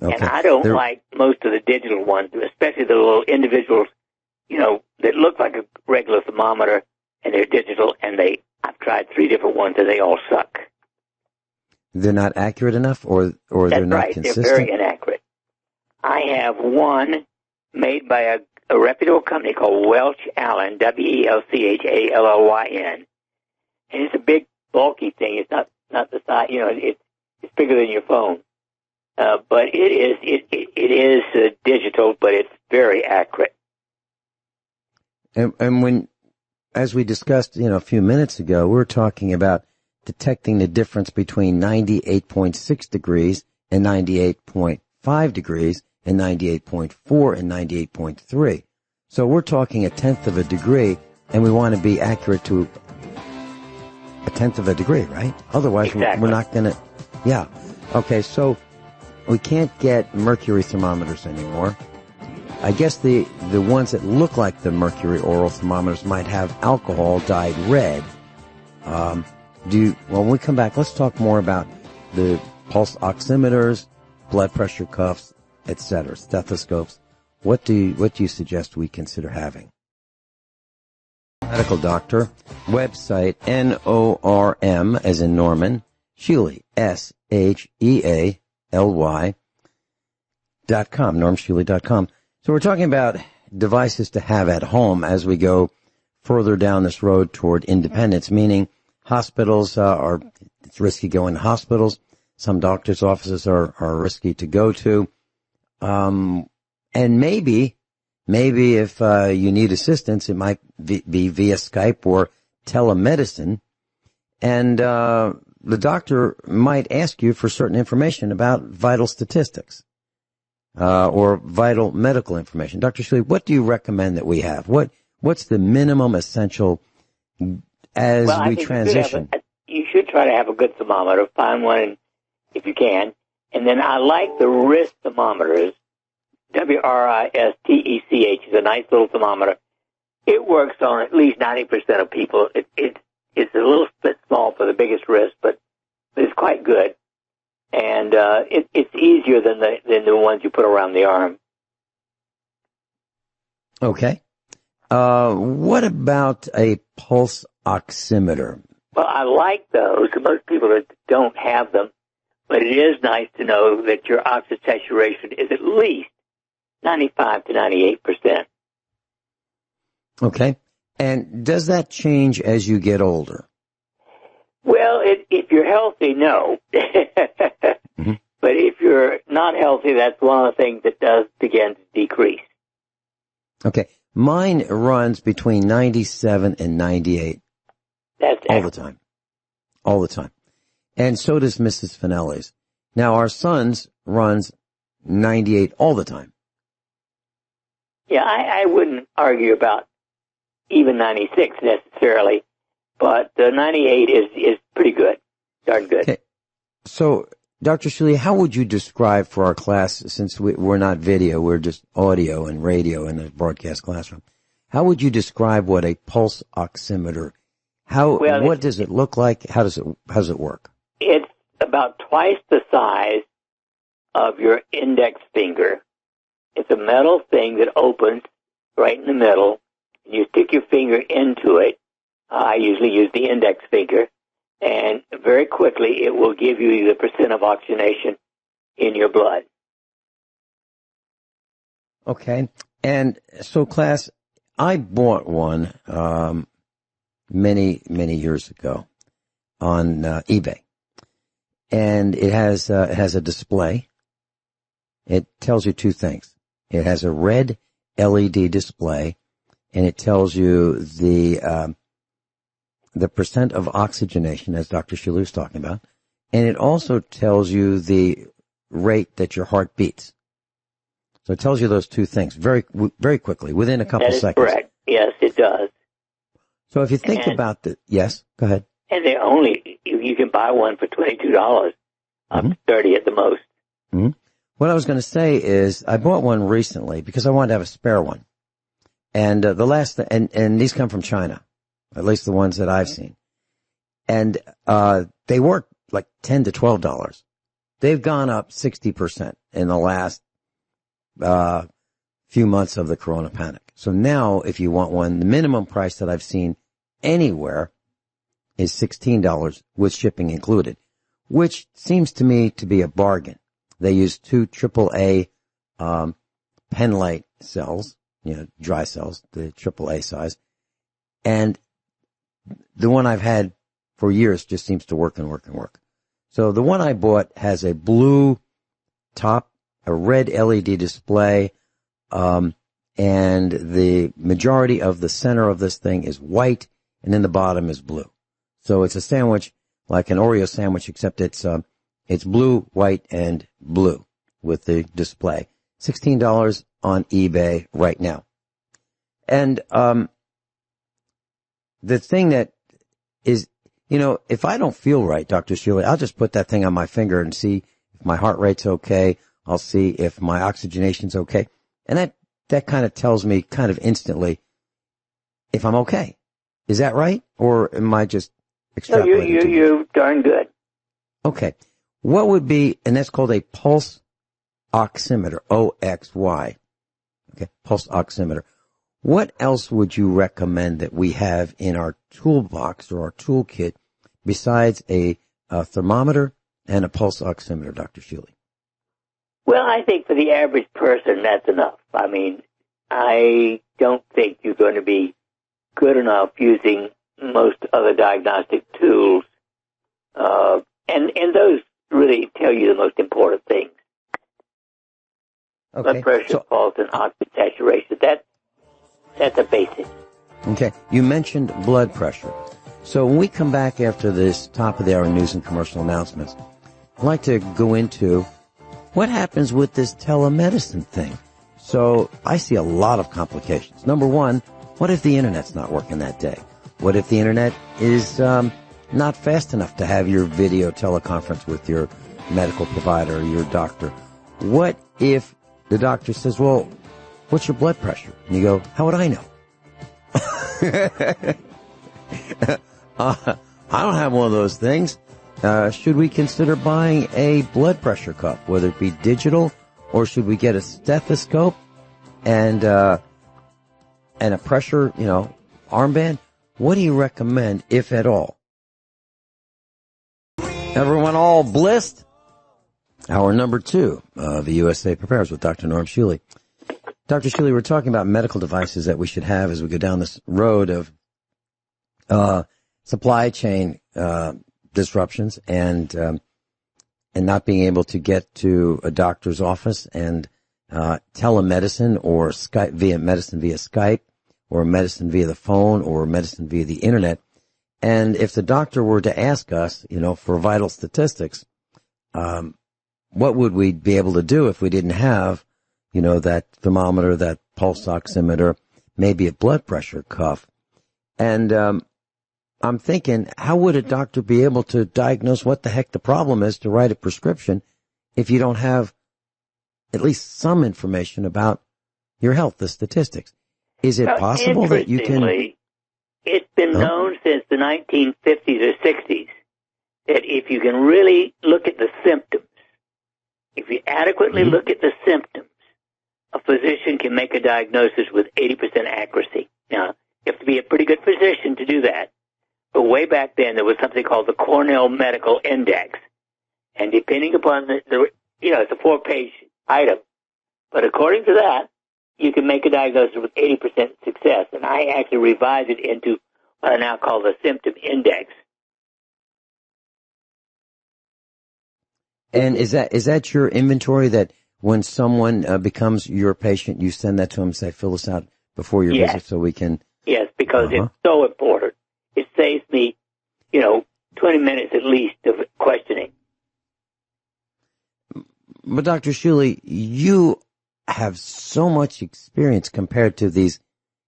Okay. And I don't like most of the digital ones, especially the little individuals, that look like a regular thermometer, and they're digital, and I've tried 3 different ones, and they all suck. They're not accurate enough, or they're not consistent? They're very inaccurate. I have one made by a reputable company called Welch Allen, WELCHALLYN, and it's a big, bulky thing. It's not the size, it's bigger than your phone. But it is digital, but it's very accurate. And as we discussed, a few minutes ago, we were talking about detecting the difference between 98.6 degrees and 98.5 degrees and 98.4 and 98.3. So we're talking 1/10 of a degree, and we want to be accurate to 1/10 of a degree, right? Otherwise, exactly. We're not going to, yeah. Okay, so we can't get mercury thermometers anymore. I guess the ones that look like the mercury oral thermometers might have alcohol dyed red. When we come back, let's talk more about the pulse oximeters, blood pressure cuffs, etc., stethoscopes. What do you suggest we consider having? Medical doctor, website NORM as in Norman, Shealy, SHEALY.com, normshealy.com. So we're talking about devices to have at home as we go further down this road toward independence, meaning hospitals it's risky going to hospitals. Some doctors' offices are risky to go to. And maybe if you need assistance, it might be via Skype or telemedicine. And the doctor might ask you for certain information about vital statistics. Or vital medical information. Dr. Shealy, what do you recommend that we have? What's the minimum essential as we transition? You should try to have a good thermometer. Find one if you can. And then I like the wrist thermometers. WRISTECH is a nice little thermometer. It works on at least 90% of people. It's a little bit small for the biggest wrist, but it's quite good. And it's easier than the ones you put around the arm. Okay. What about a pulse oximeter? Well, I like those. Most people don't have them, but it is nice to know that your oxygen saturation is at least 95 to 98%. Okay. And does that change as you get older? Well, if you're healthy, no. Mm-hmm. But if you're not healthy, that's one of the things that does begin to decrease. Okay. Mine runs between 97 and 98. That's all the time. All the time. And so does Mrs. Finelli's. Now, our son's runs 98 all the time. Yeah, I wouldn't argue about even 96 necessarily, but 98 is pretty good. Darn good. Okay. So, Dr. Shealy, how would you describe for our class, since we're not video, we're just audio and radio in the broadcast classroom, How would you describe what a pulse oximeter? What does it look like? How does it work? It's about twice the size of your index finger. It's a metal thing that opens right in the middle. You stick your finger into it. I usually use the index finger, and very quickly it will give you the percent of oxygenation in your blood. Okay. And so, class, I bought one many years ago on eBay, and it has a display. It tells you two things. It has a red LED display, and it tells you the percent of oxygenation, as Dr. Shealy was talking about, and it also tells you the rate that your heart beats. So it tells you those two things very quickly, within a couple seconds. That is correct. Yes, it does. So if you think about yes, go ahead. And you can buy one for $22, up to $30 at the most. Mm-hmm. What I was going to say is I bought one recently because I wanted to have a spare one. And and these come from China, at least the ones that I've seen. And they were like $10 to $12. They've gone up 60% in the last few months of the corona panic. So now, if you want one, the minimum price that I've seen anywhere is $16 with shipping included, which seems to me to be a bargain. They use 2 AAA penlight cells, dry cells, the AAA size, and the one I've had for years just seems to work and work and work. So the one I bought has a blue top, a red LED display, and the majority of the center of this thing is white, and then the bottom is blue. So it's a sandwich, like an Oreo sandwich, except it's blue, white, and blue with the display. $16 on eBay right now. And the thing that is, if I don't feel right, Dr. Shealy, I'll just put that thing on my finger and see if my heart rate's okay. I'll see if my oxygenation's okay. And that kind of tells me kind of instantly if I'm okay. Is that right? Or am I just extrapolating? No, you're darn good. Okay. What would be, and that's called a pulse oximeter, OXY. Okay, pulse oximeter. What else would you recommend that we have in our toolbox or our toolkit besides a thermometer and a pulse oximeter, Dr. Shealy? Well, I think for the average person, that's enough. I mean, I don't think you're going to be good enough using most other diagnostic tools, and those really tell you the most important things. Okay. Blood pressure, pulse, and oxygen saturation. That's a basic. Okay. You mentioned blood pressure. So when we come back after this top of the hour news and commercial announcements, I'd like to go into what happens with this telemedicine thing. So I see a lot of complications. Number one, what if the internet's not working that day? What if the internet is not fast enough to have your video teleconference with your medical provider or your doctor? What if the doctor says, well, what's your blood pressure? And you go, how would I know? I don't have one of those things. Should we consider buying a blood pressure cuff, whether it be digital, or should we get a stethoscope and a pressure, armband? What do you recommend, if at all? Everyone all blissed? Hour number 2 of the USA Prepares with Dr. Norm Shealy. Dr. Shealy, we're talking about medical devices that we should have as we go down this road of supply chain disruptions and not being able to get to a doctor's office, and telemedicine or medicine via Skype, or medicine via the phone, or medicine via the internet. And if the doctor were to ask us, for vital statistics, what would we be able to do if we didn't have, that thermometer, that pulse oximeter, maybe a blood pressure cuff? And I'm thinking, how would a doctor be able to diagnose what the heck the problem is to write a prescription if you don't have at least some information about your health, the statistics? Is it possible that you can... It's been known since the 1950s or 60s that if you can really look at the symptoms, if you adequately look at the symptoms, a physician can make a diagnosis with 80% accuracy. Now, you have to be a pretty good physician to do that. But way back then, there was something called the Cornell Medical Index. And depending upon it's a 4-page item. But according to that, you can make a diagnosis with 80% success. And I actually revised it into what I now call the symptom index. And is that your inventory that when someone becomes your patient, you send that to them and say, fill this out before your visit so we can... Yes, because it's so important. It saves me, 20 minutes at least of questioning. But Dr. Shealy, you have so much experience compared to these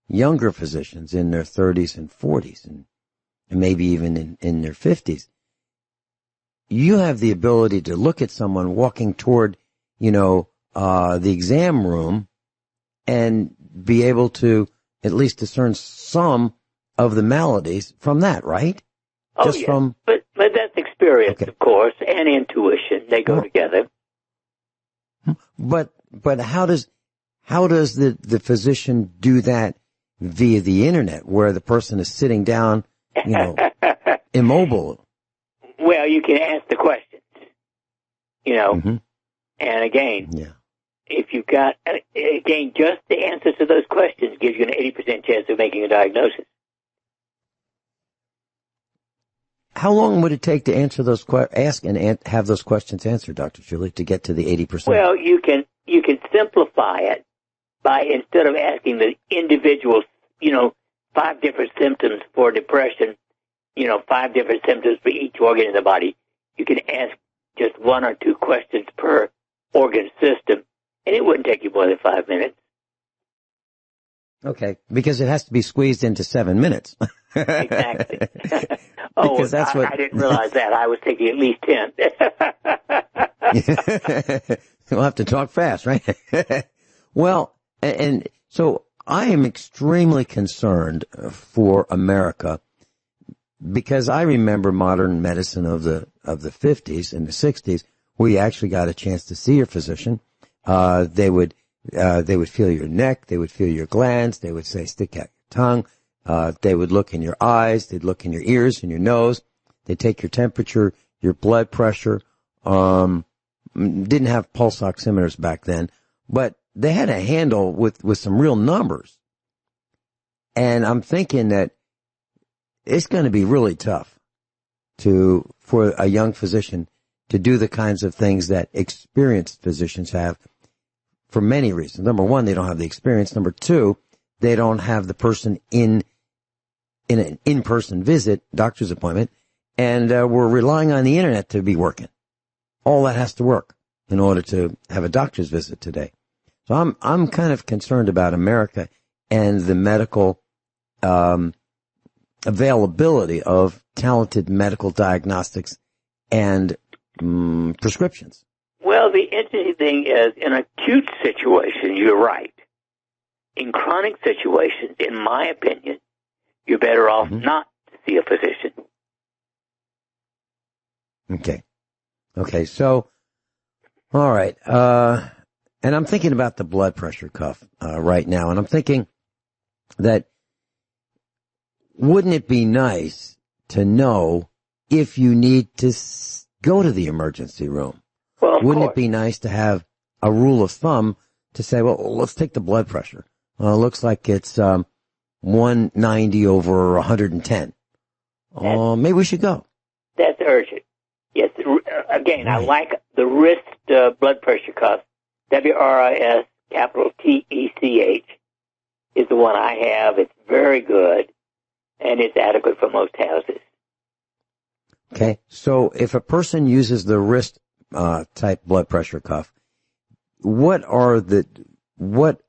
younger physicians in their 30s and 40s and maybe even in their 50s. You have the ability to look at someone walking toward, the exam room and be able to at least discern some of the maladies from that, right? Oh, yes. But that's experience, of course, and intuition. They go together. But how does the physician do that via the internet, where the person is sitting down, immobile? Well, you can ask the questions, and again, if you've got, just the answers to those questions gives you an 80% chance of making a diagnosis. How long would it take to answer those ask and have those questions answered, Dr. Shealy, to get to the 80%? Well, you can simplify it by, instead of asking the individual, 5 different symptoms for depression, 5 different symptoms for each organ in the body, you can ask just 1 or 2 questions per organ system, and it wouldn't take you more than 5 minutes. Okay, because it has to be squeezed into 7 minutes. Exactly. I didn't realize that. I was taking at least 10. We'll have to talk fast, right? Well, and so I am extremely concerned for America, because I remember modern medicine of the 50s and the 60s, where you actually got a chance to see your physician. They would feel your neck, they would feel your glands, they would say, stick out your tongue. They would look in your eyes, they'd look in your ears and your nose. They'd take your temperature, your blood pressure. Didn't have pulse oximeters back then, but they had a handle with some real numbers. And I'm thinking that it's going to be really tough for a young physician to do the kinds of things that experienced physicians have, for many reasons. Number one, they don't have the experience. Number two, they don't have the person in an in-person visit, doctor's appointment, and we're relying on the internet to be working. All that has to work in order to have a doctor's visit today. So I'm kind of concerned about America and the medical availability of talented medical diagnostics and prescriptions. Well, the interesting thing is, in acute situation, you're right. In chronic situations, in my opinion, you're better off not to see a physician. Okay, so, all right. And I'm thinking about the blood pressure cuff right now, and I'm thinking that wouldn't it be nice to know if you need to go to the emergency room? Well, wouldn't it be nice to have a rule of thumb to say, well, let's take the blood pressure. Looks like it's 190 over 110. Maybe we should go. That's urgent. Yes. Again, right. I like the wrist blood pressure cuff. WRIS, capital TECH, is the one I have. It's very good, and it's adequate for most houses. Okay. So if a person uses the wrist type blood pressure cuff, what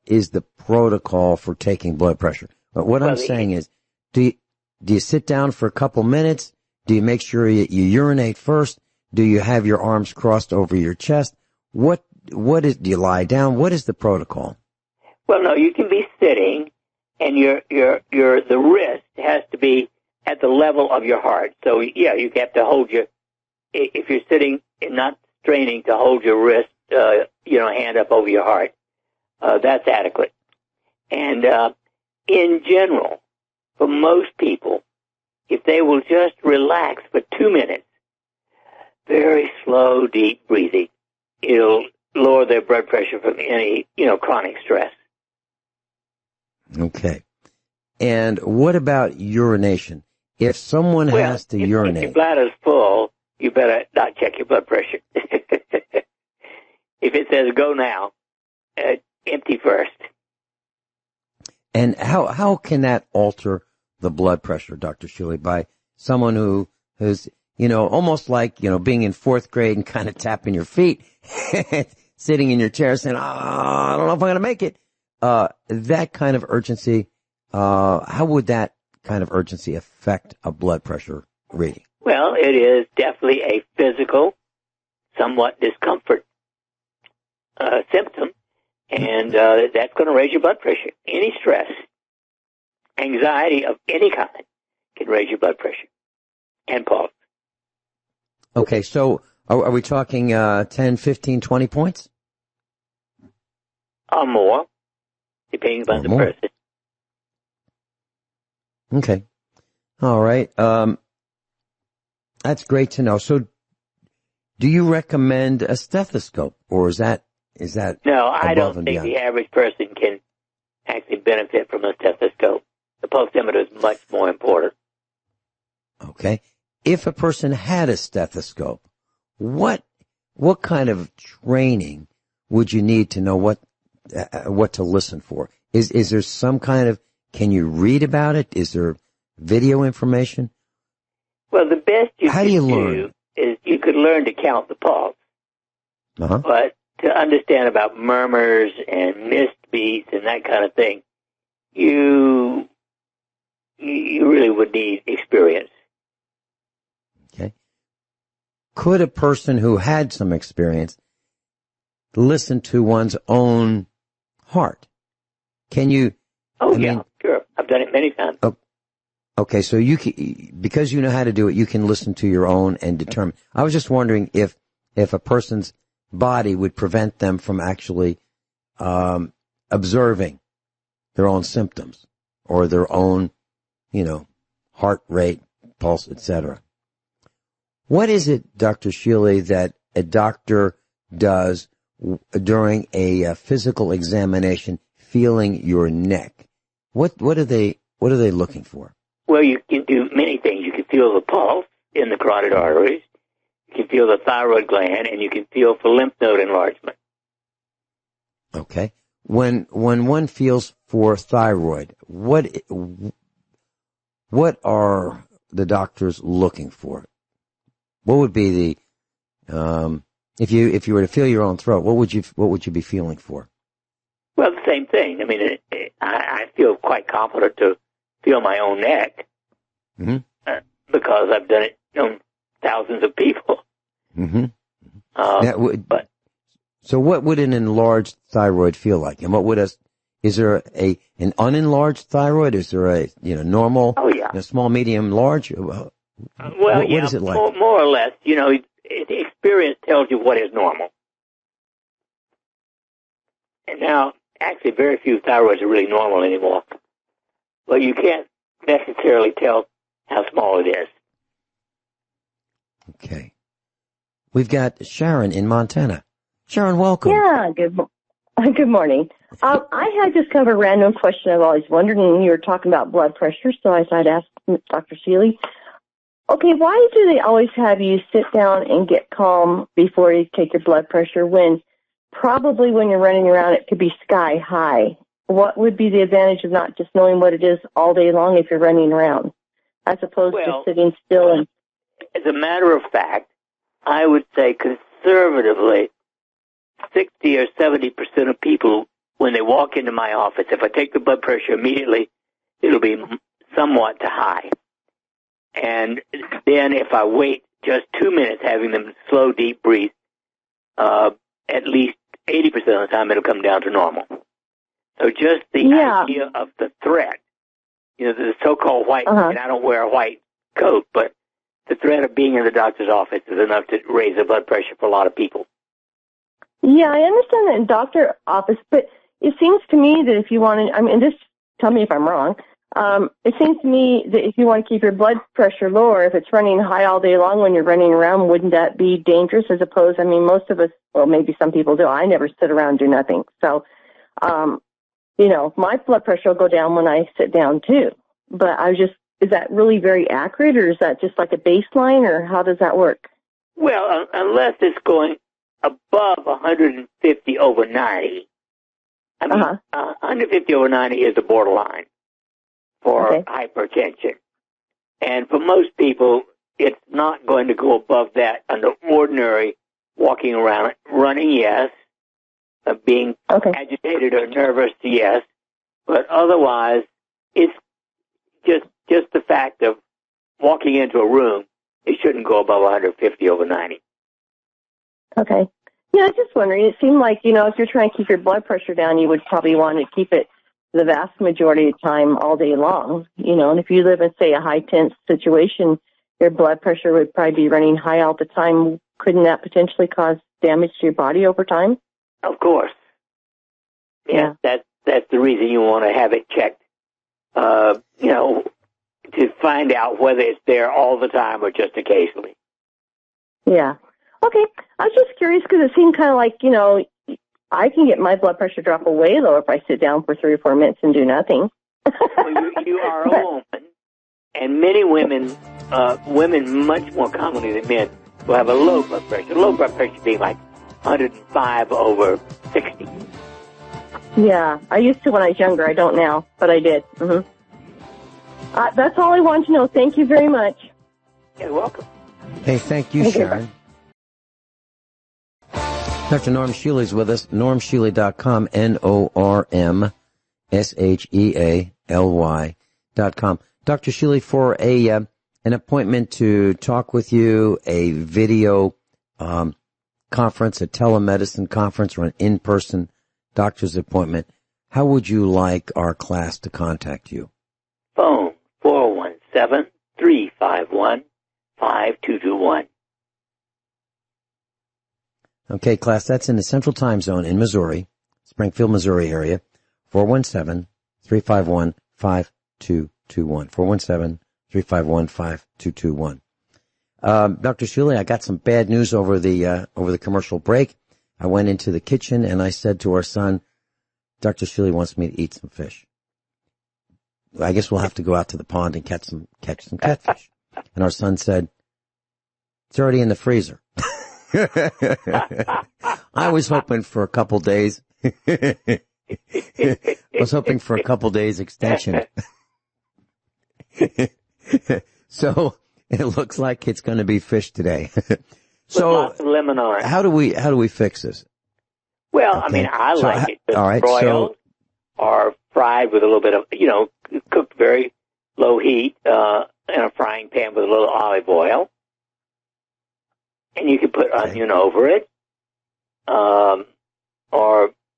is the protocol for taking blood pressure? What I'm saying is, do you sit down for a couple minutes? Do you make sure you urinate first? Do you have your arms crossed over your chest? Do you lie down? What is the protocol? Well, no, you can be sitting, and the wrist has to be at the level of your heart. So yeah, you have to hold if you're sitting and not straining, to hold your wrist, hand up over your heart. That's adequate. And in general, for most people, if they will just relax for 2 minutes, very slow, deep breathing, it'll lower their blood pressure from any, chronic stress. Okay. And what about urination? If someone has to urinate. If your bladder's full, you better not check your blood pressure. If it says go now, empty first. And how can that alter the blood pressure, Dr. Shealy, by someone who's, almost like, being in fourth grade and kind of tapping your feet, sitting in your chair saying, I don't know if I'm going to make it. That kind of urgency, how would that kind of urgency affect a blood pressure reading? Well, it is definitely a physical, somewhat discomfort symptom, and that's going to raise your blood pressure. Any stress, anxiety of any kind can raise your blood pressure and pulse. Okay, so are we talking 10, 15, 20 points? Or more, depending upon the person. Okay. All right. That's great to know. So do you recommend a stethoscope, or is that No, I don't think the average person can actually benefit from a stethoscope. The pulsimeter is much more important. Okay. If a person had a stethoscope, what kind of training would you need to know what to listen for? Is there some kind of, can you read about it? Is there video information? Well, the best you can do is you could learn to count the pulse. Uh-huh. But to understand about murmurs and missed beats and that kind of thing, you really would need experience. Okay. Could a person who had some experience listen to one's own heart? Can you? Oh, yeah, sure. I've done it many times. Okay, so you can, because you know how to do it, you can listen to your own and determine. I was just wondering if a person's body would prevent them from actually observing their own symptoms or their own, heart rate, pulse, etc. What is it, Dr. Shealy, that a doctor does during a physical examination, feeling your neck? What are they looking for? Well, you can do many things. You can feel the pulse in the carotid arteries. You can feel the thyroid gland, and you can feel for lymph node enlargement. Okay. When one feels for thyroid, what are the doctors looking for? What would be the if you were to feel your own throat, what would you be feeling for? Well, the same thing. I mean, I feel quite confident to feel my own neck because I've done it on thousands of people. Mm-hmm. So what would an enlarged thyroid feel like? And is there an unenlarged thyroid? Is there a, normal, small, medium, large? What is it like? More or less, the experience tells you what is normal. And now, actually, very few thyroids are really normal anymore. But you can't necessarily tell how small it is. Okay. We've got Sharon in Montana. Sharon, welcome. Yeah, good morning. I had just kind of a random question I've always wondered, and you were talking about blood pressure, so I thought I'd ask Dr. Shealy. Okay, why do they always have you sit down and get calm before you take your blood pressure when probably when you're running around it could be sky high? What would be the advantage of not just knowing what it is all day long if you're running around, as opposed to sitting still? And as a matter of fact, I would say conservatively, 60 or 70% of people, when they walk into my office, if I take the blood pressure immediately, it'll be somewhat to high. And then if I wait just 2 minutes, having them slow, deep breathe, at least 80% of the time it'll come down to normal. So just the idea of the threat, the so-called white, and I don't wear a white coat, but the threat of being in the doctor's office is enough to raise the blood pressure for a lot of people. Yeah, I understand that in doctor office, but it seems to me that if you want to, just tell me if I'm wrong, it seems to me that if you want to keep your blood pressure lower, if it's running high all day long when you're running around, wouldn't that be dangerous as opposed, most of us, well, maybe some people do. I never sit around and do nothing. So, my blood pressure will go down when I sit down too. But is that really very accurate, or is that just like a baseline, or how does that work? Well, unless it's going above 150 over 90. 150 over 90 is the borderline for hypertension. And for most people, it's not going to go above that under ordinary walking around. Running, yes. Being agitated or nervous, yes. But otherwise, it's just the fact of walking into a room, it shouldn't go above 150 over 90. Okay. Yeah, I was just wondering. It seemed like, if you're trying to keep your blood pressure down, you would probably want to keep it the vast majority of the time all day long. And if you live in, say, a high-tense situation, your blood pressure would probably be running high all the time. Couldn't that potentially cause damage to your body over time? Of course. Yeah. That's the reason you want to have it checked, to find out whether it's there all the time or just occasionally. Yeah. Okay. I was just curious because it seemed kind of like, I can get my blood pressure drop way lower if I sit down for 3 or 4 minutes and do nothing. Well, you are a woman, and many women much more commonly than men, will have a low blood pressure. Low blood pressure being like 105 over 60. Yeah, I used to when I was younger. I don't now, but I did. Mm-hmm. That's all I wanted to know. Thank you very much. You're welcome. Hey, thank you, Sharon. Dr. Norm Shealy's with us, normshealy.com, NORMSHEALY.com. Dr. Shealy, for an appointment to talk with you, a video conference, a telemedicine conference, or an in-person doctor's appointment, how would you like our class to contact you? Phone 417-351-5221. Okay, class, that's in the Central Time Zone in Missouri, Springfield, Missouri area, 417-351-5221, 417-351-5221. Dr. Shealy, I got some bad news over the commercial break. I went into the kitchen and I said to our son, Dr. Shealy wants me to eat some fish. I guess we'll have to go out to the pond and catch some catfish. And our son said, it's already in the freezer. I was hoping for a couple days. I was hoping for a couple days extension. So it looks like it's going to be fish today. So lots of lemon on it. How do we fix this? Well, okay. I like it just broiled or fried with a little bit of, cooked very low heat in a frying pan with a little olive oil. And you can put onion over it, or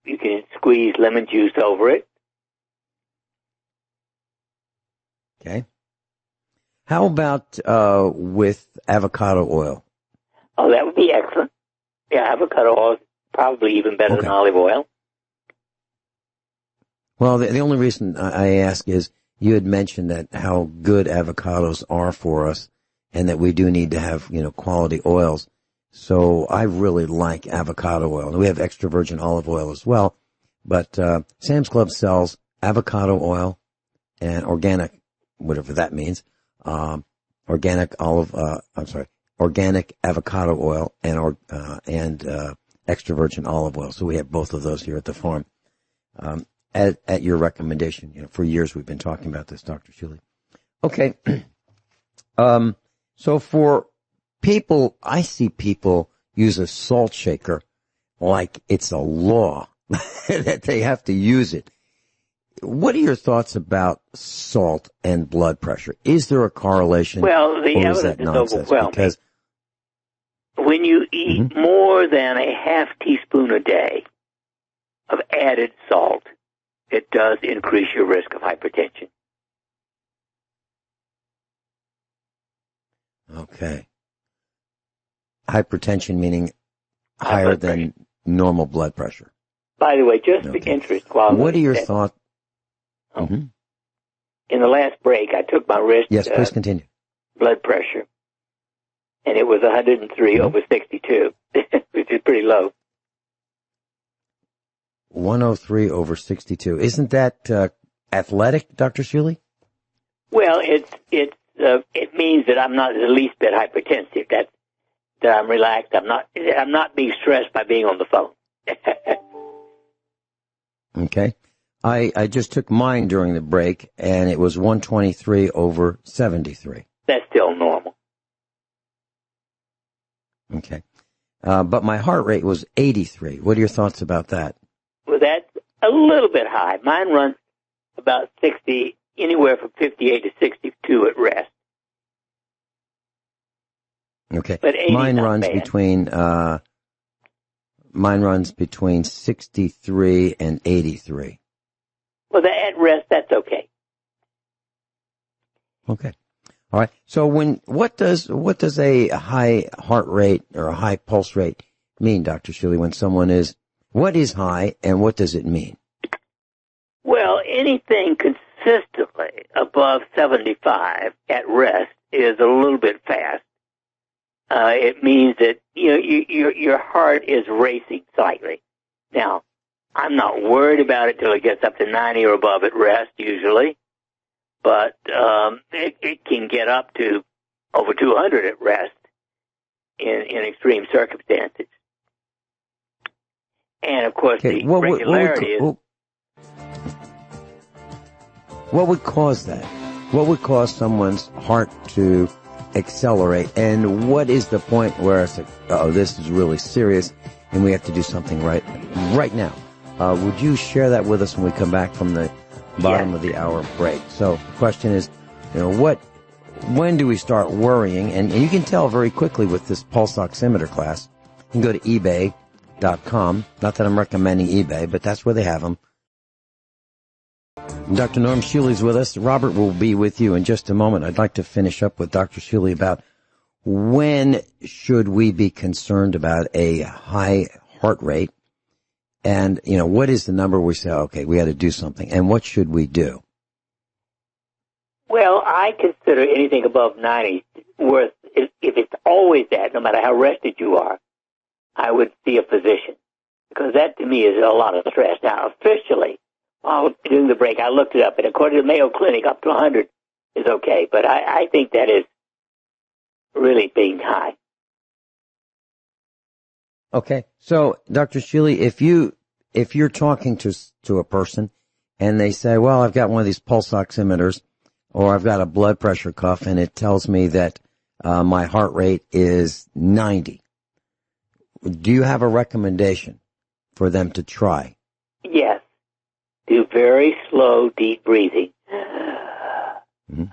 you can squeeze lemon juice over it. Okay. How about with avocado oil? Oh, that would be excellent. Yeah, avocado oil is probably even better than olive oil. Well, the only reason I ask is you had mentioned that how good avocados are for us, and that we do need to have, quality oils. So I really like avocado oil. We have extra virgin olive oil as well, but Sam's Club sells avocado oil and organic, whatever that means, organic avocado oil and extra virgin olive oil. So we have both of those here at the farm. At your recommendation, for years we've been talking about this, Dr. Shealy. Okay. So for people, I see people use a salt shaker like it's a law that they have to use it. What are your thoughts about salt and blood pressure? Is there a correlation? Well, the evidence is overwhelming. Because when you eat more than a half teaspoon a day of added salt, it does increase your risk of hypertension. Okay. Hypertension meaning higher than normal blood pressure. By the way, just for interest, what are your thoughts? In the last break, I took my wrist. Yes, please continue. Blood pressure, and it was 103 over 62, which is pretty low. 103 over 62. Isn't that athletic, Dr. Shealy? Well, it means that I'm not the least bit hypertensive. That I'm relaxed. I'm not being stressed by being on the phone. Okay. I just took mine during the break, and it was 123 over 73. That's still normal. Okay. But my heart rate was 83. What are your thoughts about that? Well, that's a little bit high. Mine runs about 60, anywhere from 58 to 62 at rest. Okay. But mine runs between 63 and 83. Well, at rest, that's okay. Okay. All right. So what does a high heart rate or a high pulse rate mean, Dr. Shealy, what is high and what does it mean? Well, anything consistently above 75 at rest is a little bit fast. It means that your heart is racing slightly. Now, I'm not worried about it till it gets up to 90 or above at rest, usually, but it can get up to over 200 at rest in extreme circumstances. And of course, the regularity is. What would cause that? What would cause someone's heart to accelerate? And what is the point where it's like, this is really serious and we have to do something right now? Would you share that with us when we come back from the bottom of the hour break? So the question is, when do we start worrying? And you can tell very quickly with this pulse oximeter class. You can go to eBay.com. Not that I'm recommending eBay, but that's where they have them. Dr. Norm Shealy's with us. Robert will be with you in just a moment. I'd like to finish up with Dr. Shealy about when should we be concerned about a high heart rate? And, what is the number we say, okay, we got to do something? And what should we do? Well, I consider anything above 90 worth, if it's always that, no matter how rested you are, I would see a physician. Because that, to me, is a lot of stress. Now, officially, while doing the break, I looked it up, and according to the Mayo Clinic, up to 100 is okay. But I think that is really being high. Okay. So, Dr. Shealy, if you're talking to a person and they say, well, I've got one of these pulse oximeters or I've got a blood pressure cuff and it tells me that my heart rate is 90, do you have a recommendation for them to try? Yes. Do very slow, deep breathing. Mm-hmm.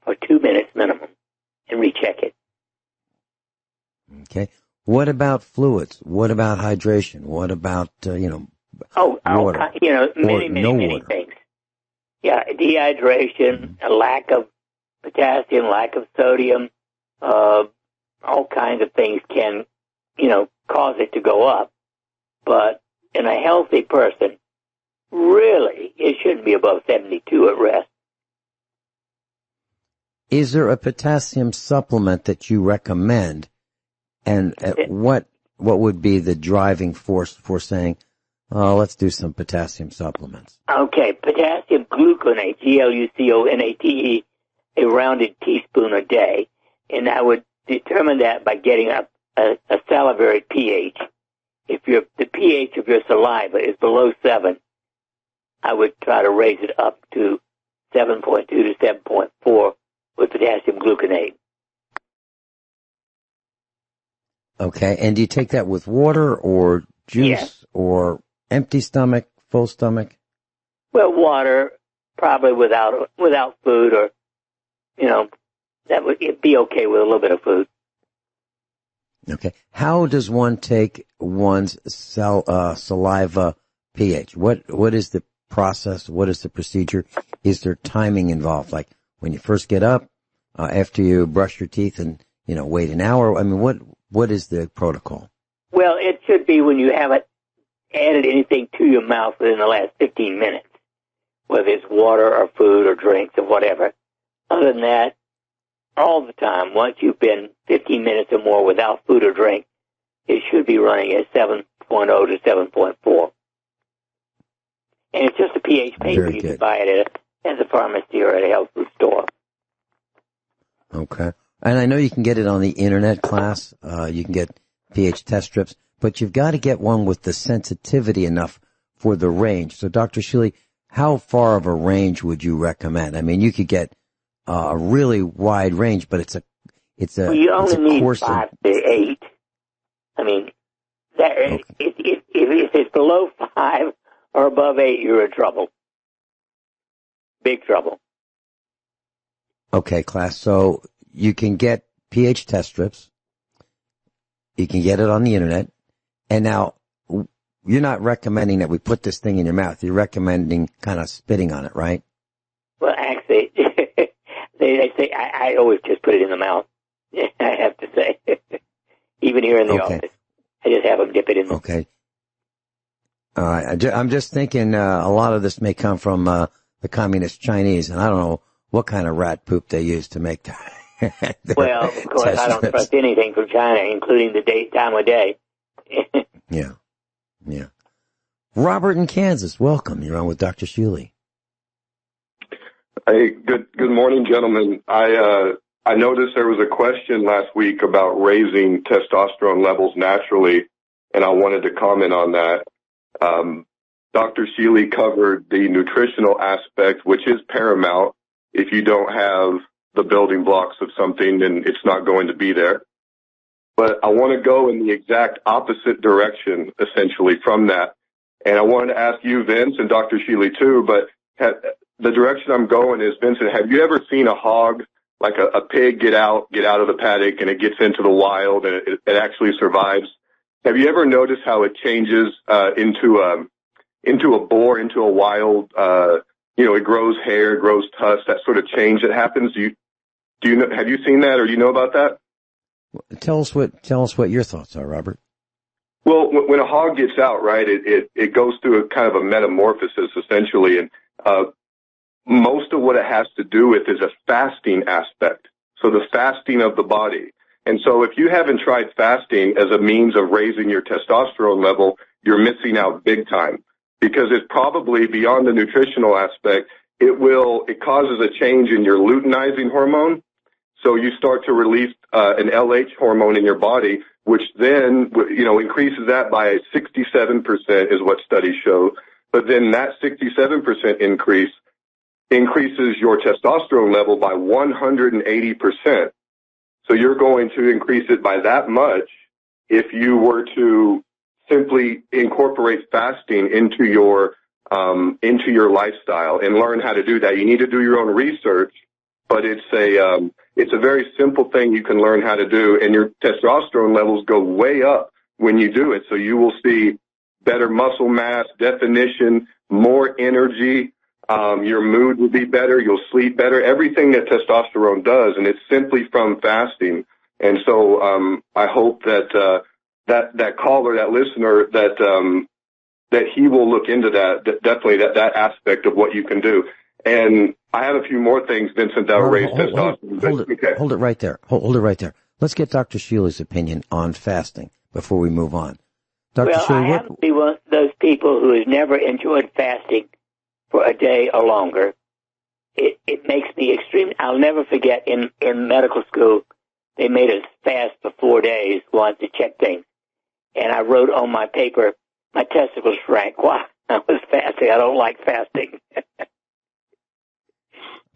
For 2 minutes minimum, and recheck it. Okay. What about fluids? What about hydration? What about, water? Many things. Yeah, dehydration, a lack of potassium, lack of sodium, all kinds of things can, cause it to go up. But in a healthy person, really, it shouldn't be above 72 at rest. Is there a potassium supplement that you recommend? And what would be the driving force for saying, let's do some potassium supplements? Okay, potassium gluconate, gluconate, a rounded teaspoon a day. And I would determine that by getting a salivary pH. If the pH of your saliva is below 7, I would try to raise it up to 7.2 to 7.4 with potassium gluconate. Okay, and do you take that with water or juice or empty stomach, full stomach? Well, water, probably without food, or, that would be okay with a little bit of food. Okay. How does one take one's saliva pH? What is the process? What is the procedure? Is there timing involved? Like when you first get up, after you brush your teeth and, wait an hour? I mean, what is the protocol? Well, it should be when you haven't added anything to your mouth within the last 15 minutes, whether it's water or food or drinks or whatever. Other than that, all the time, once you've been 15 minutes or more without food or drink, it should be running at 7.0 to 7.4. And it's just a pH paper. You can buy it at the pharmacy or at a health food store. Okay. And I know you can get it on the internet, class. You can get pH test strips, but you've got to get one with the sensitivity enough for the range. So, Dr. Shealy, how far of a range would you recommend? I mean, you could get a really wide range, but well, you only need 5 to 8. I mean, if it's below 5 or above 8, you're in trouble. Big trouble. Okay, class. So you can get pH test strips. You can get it on the internet. And now, you're not recommending that we put this thing in your mouth. You're recommending kind of spitting on it, right? Well, actually, they say I always just put it in the mouth. I have to say, even here in the office, I just have them dip it in. Okay. All right. I'm just thinking a lot of this may come from the communist Chinese, and I don't know what kind of rat poop they use to make that. Well, of course, I don't trust anything from China, including the time of day. Yeah. Robert in Kansas, welcome. You're on with Dr. Shealy. Hey, good morning, gentlemen. I noticed there was a question last week about raising testosterone levels naturally, and I wanted to comment on that. Dr. Shealy covered the nutritional aspect, which is paramount. If you don't have the building blocks of something, then it's not going to be there. But I want to go in the exact opposite direction, essentially, from that. And I wanted to ask you, Vince, and Dr. Shealy too, but the direction I'm going is, Vincent, have you ever seen a hog, like a pig, get out of the paddock and it gets into the wild and it actually survives? Have you ever noticed how it changes into a boar, into a wild, it grows hair, grows tusks, that sort of change that happens? Have you seen that, or do you know about that? Tell us what your thoughts are, Robert. Well, when a hog gets out, right, it goes through a kind of a metamorphosis, essentially, and most of what it has to do with is a fasting aspect, so the fasting of the body. And so if you haven't tried fasting as a means of raising your testosterone level, you're missing out big time, because it's probably beyond the nutritional aspect. It causes a change in your luteinizing hormone. So you start to release an LH hormone in your body, which then, increases that by 67% is what studies show. But then that 67% increases your testosterone level by 180%. So you're going to increase it by that much if you were to simply incorporate fasting into your lifestyle and learn how to do that. You need to do your own research, but it's a very simple thing you can learn how to do, and your testosterone levels go way up when you do it. So you will see better muscle mass, definition, more energy. Your mood will be better. You'll sleep better. Everything that testosterone does, and it's simply from fasting. And so I hope that that caller, that listener, that he will look into that. Definitely that aspect of what you can do. And I have a few more things, Vincent, that will raise testosterone. Hold it right there. Hold it right there. Let's get Dr. Shealy's opinion on fasting before we move on. Dr. Shealy, I happen to be one of those people who has never enjoyed fasting for a day or longer. It makes me extreme. I'll never forget in medical school, they made us fast for 4 days once to check things. And I wrote on my paper, my testicles shrank while I was fasting. I don't like fasting.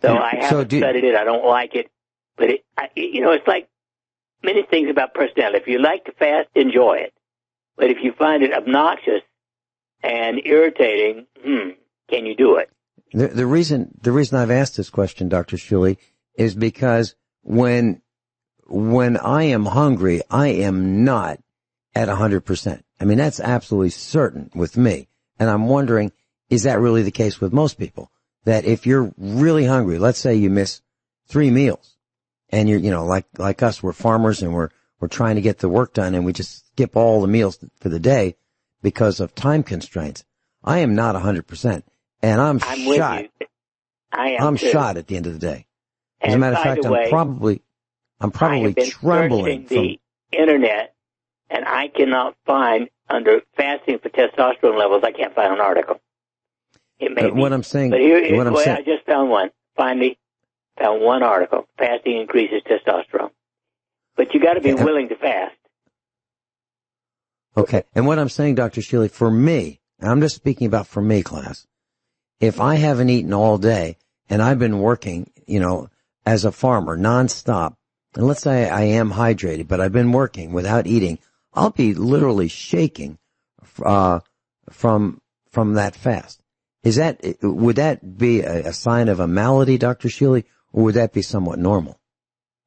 So I haven't studied it. I don't like it. But it's like many things about personality. If you like to fast, enjoy it. But if you find it obnoxious and irritating, can you do it? The reason I've asked this question, Dr. Shealy, is because when when I am hungry, I am not at 100%. I mean, that's absolutely certain with me. And I'm wondering, is that really the case with most people? That if you're really hungry, let's say you miss 3 meals and you're, like us, we're farmers and we're trying to get the work done and we just skip all the meals for the day because of time constraints. I am not 100%. And I'm shot. I'm shot at the end of the day. As a matter of fact, I'm probably trembling from the internet, and I cannot find under fasting for testosterone levels. I can't find an article. It may be. What I'm saying, but I just found one. Finally, found one article. Fasting increases testosterone, but you got to be willing to fast. Okay, and what I'm saying, Dr. Shealy, for me, I'm just speaking about for me, class. If I haven't eaten all day and I've been working, as a farmer nonstop, and let's say I am hydrated, but I've been working without eating, I'll be literally shaking from that fast. Would that be a sign of a malady, Dr. Shealy, or would that be somewhat normal?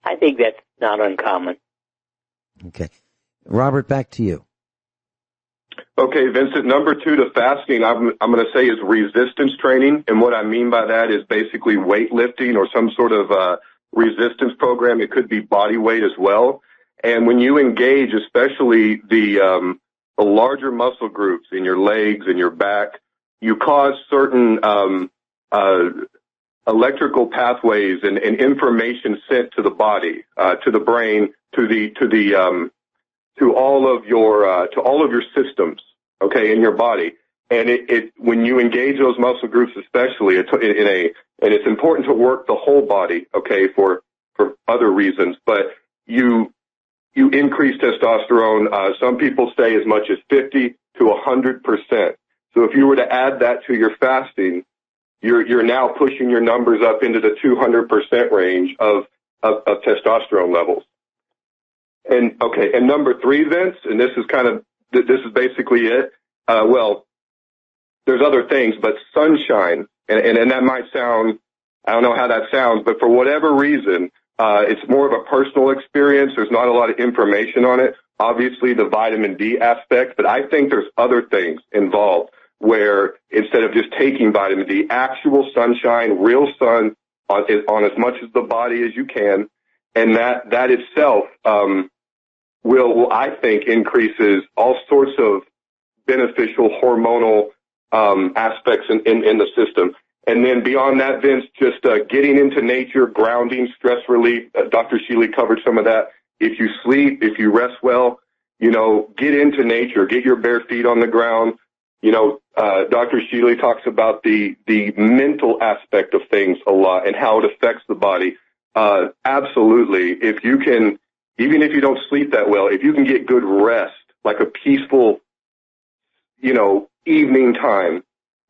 I think that's not uncommon. Okay. Robert, back to you. Okay, Vincent, number 2 to fasting, I'm going to say is resistance training. And what I mean by that is basically weightlifting or some sort of resistance program. It could be body weight as well. And when you engage, especially the larger muscle groups in your legs and your back, you cause certain electrical pathways and information sent to the body, to the brain, to all of your systems, okay, in your body. And when you engage those muscle groups, especially, and it's important to work the whole body, okay, for other reasons, but you increase testosterone. Some people say as much as 50 to 100%. So if you were to add that to your fasting, you're now pushing your numbers up into the 200% range of testosterone levels. And number 3, Vince, and this is basically it. Well, there's other things, but sunshine, and that might sound, I don't know how that sounds, but for whatever reason, it's more of a personal experience. There's not a lot of information on it. Obviously, the vitamin D aspect, but I think there's other things involved where instead of just taking vitamin D, actual sunshine, real sun on as much of the body as you can, and that itself will I think increases all sorts of beneficial hormonal aspects in the system. And then beyond that, Vince, just getting into nature, grounding, stress relief. Dr. Shealy covered some of that. If you sleep, if you rest well, get into nature, get your bare feet on the ground. Dr. Shealy talks about the mental aspect of things a lot and how it affects the body. Absolutely. If you can, even if you don't sleep that well, if you can get good rest, like a peaceful, evening time,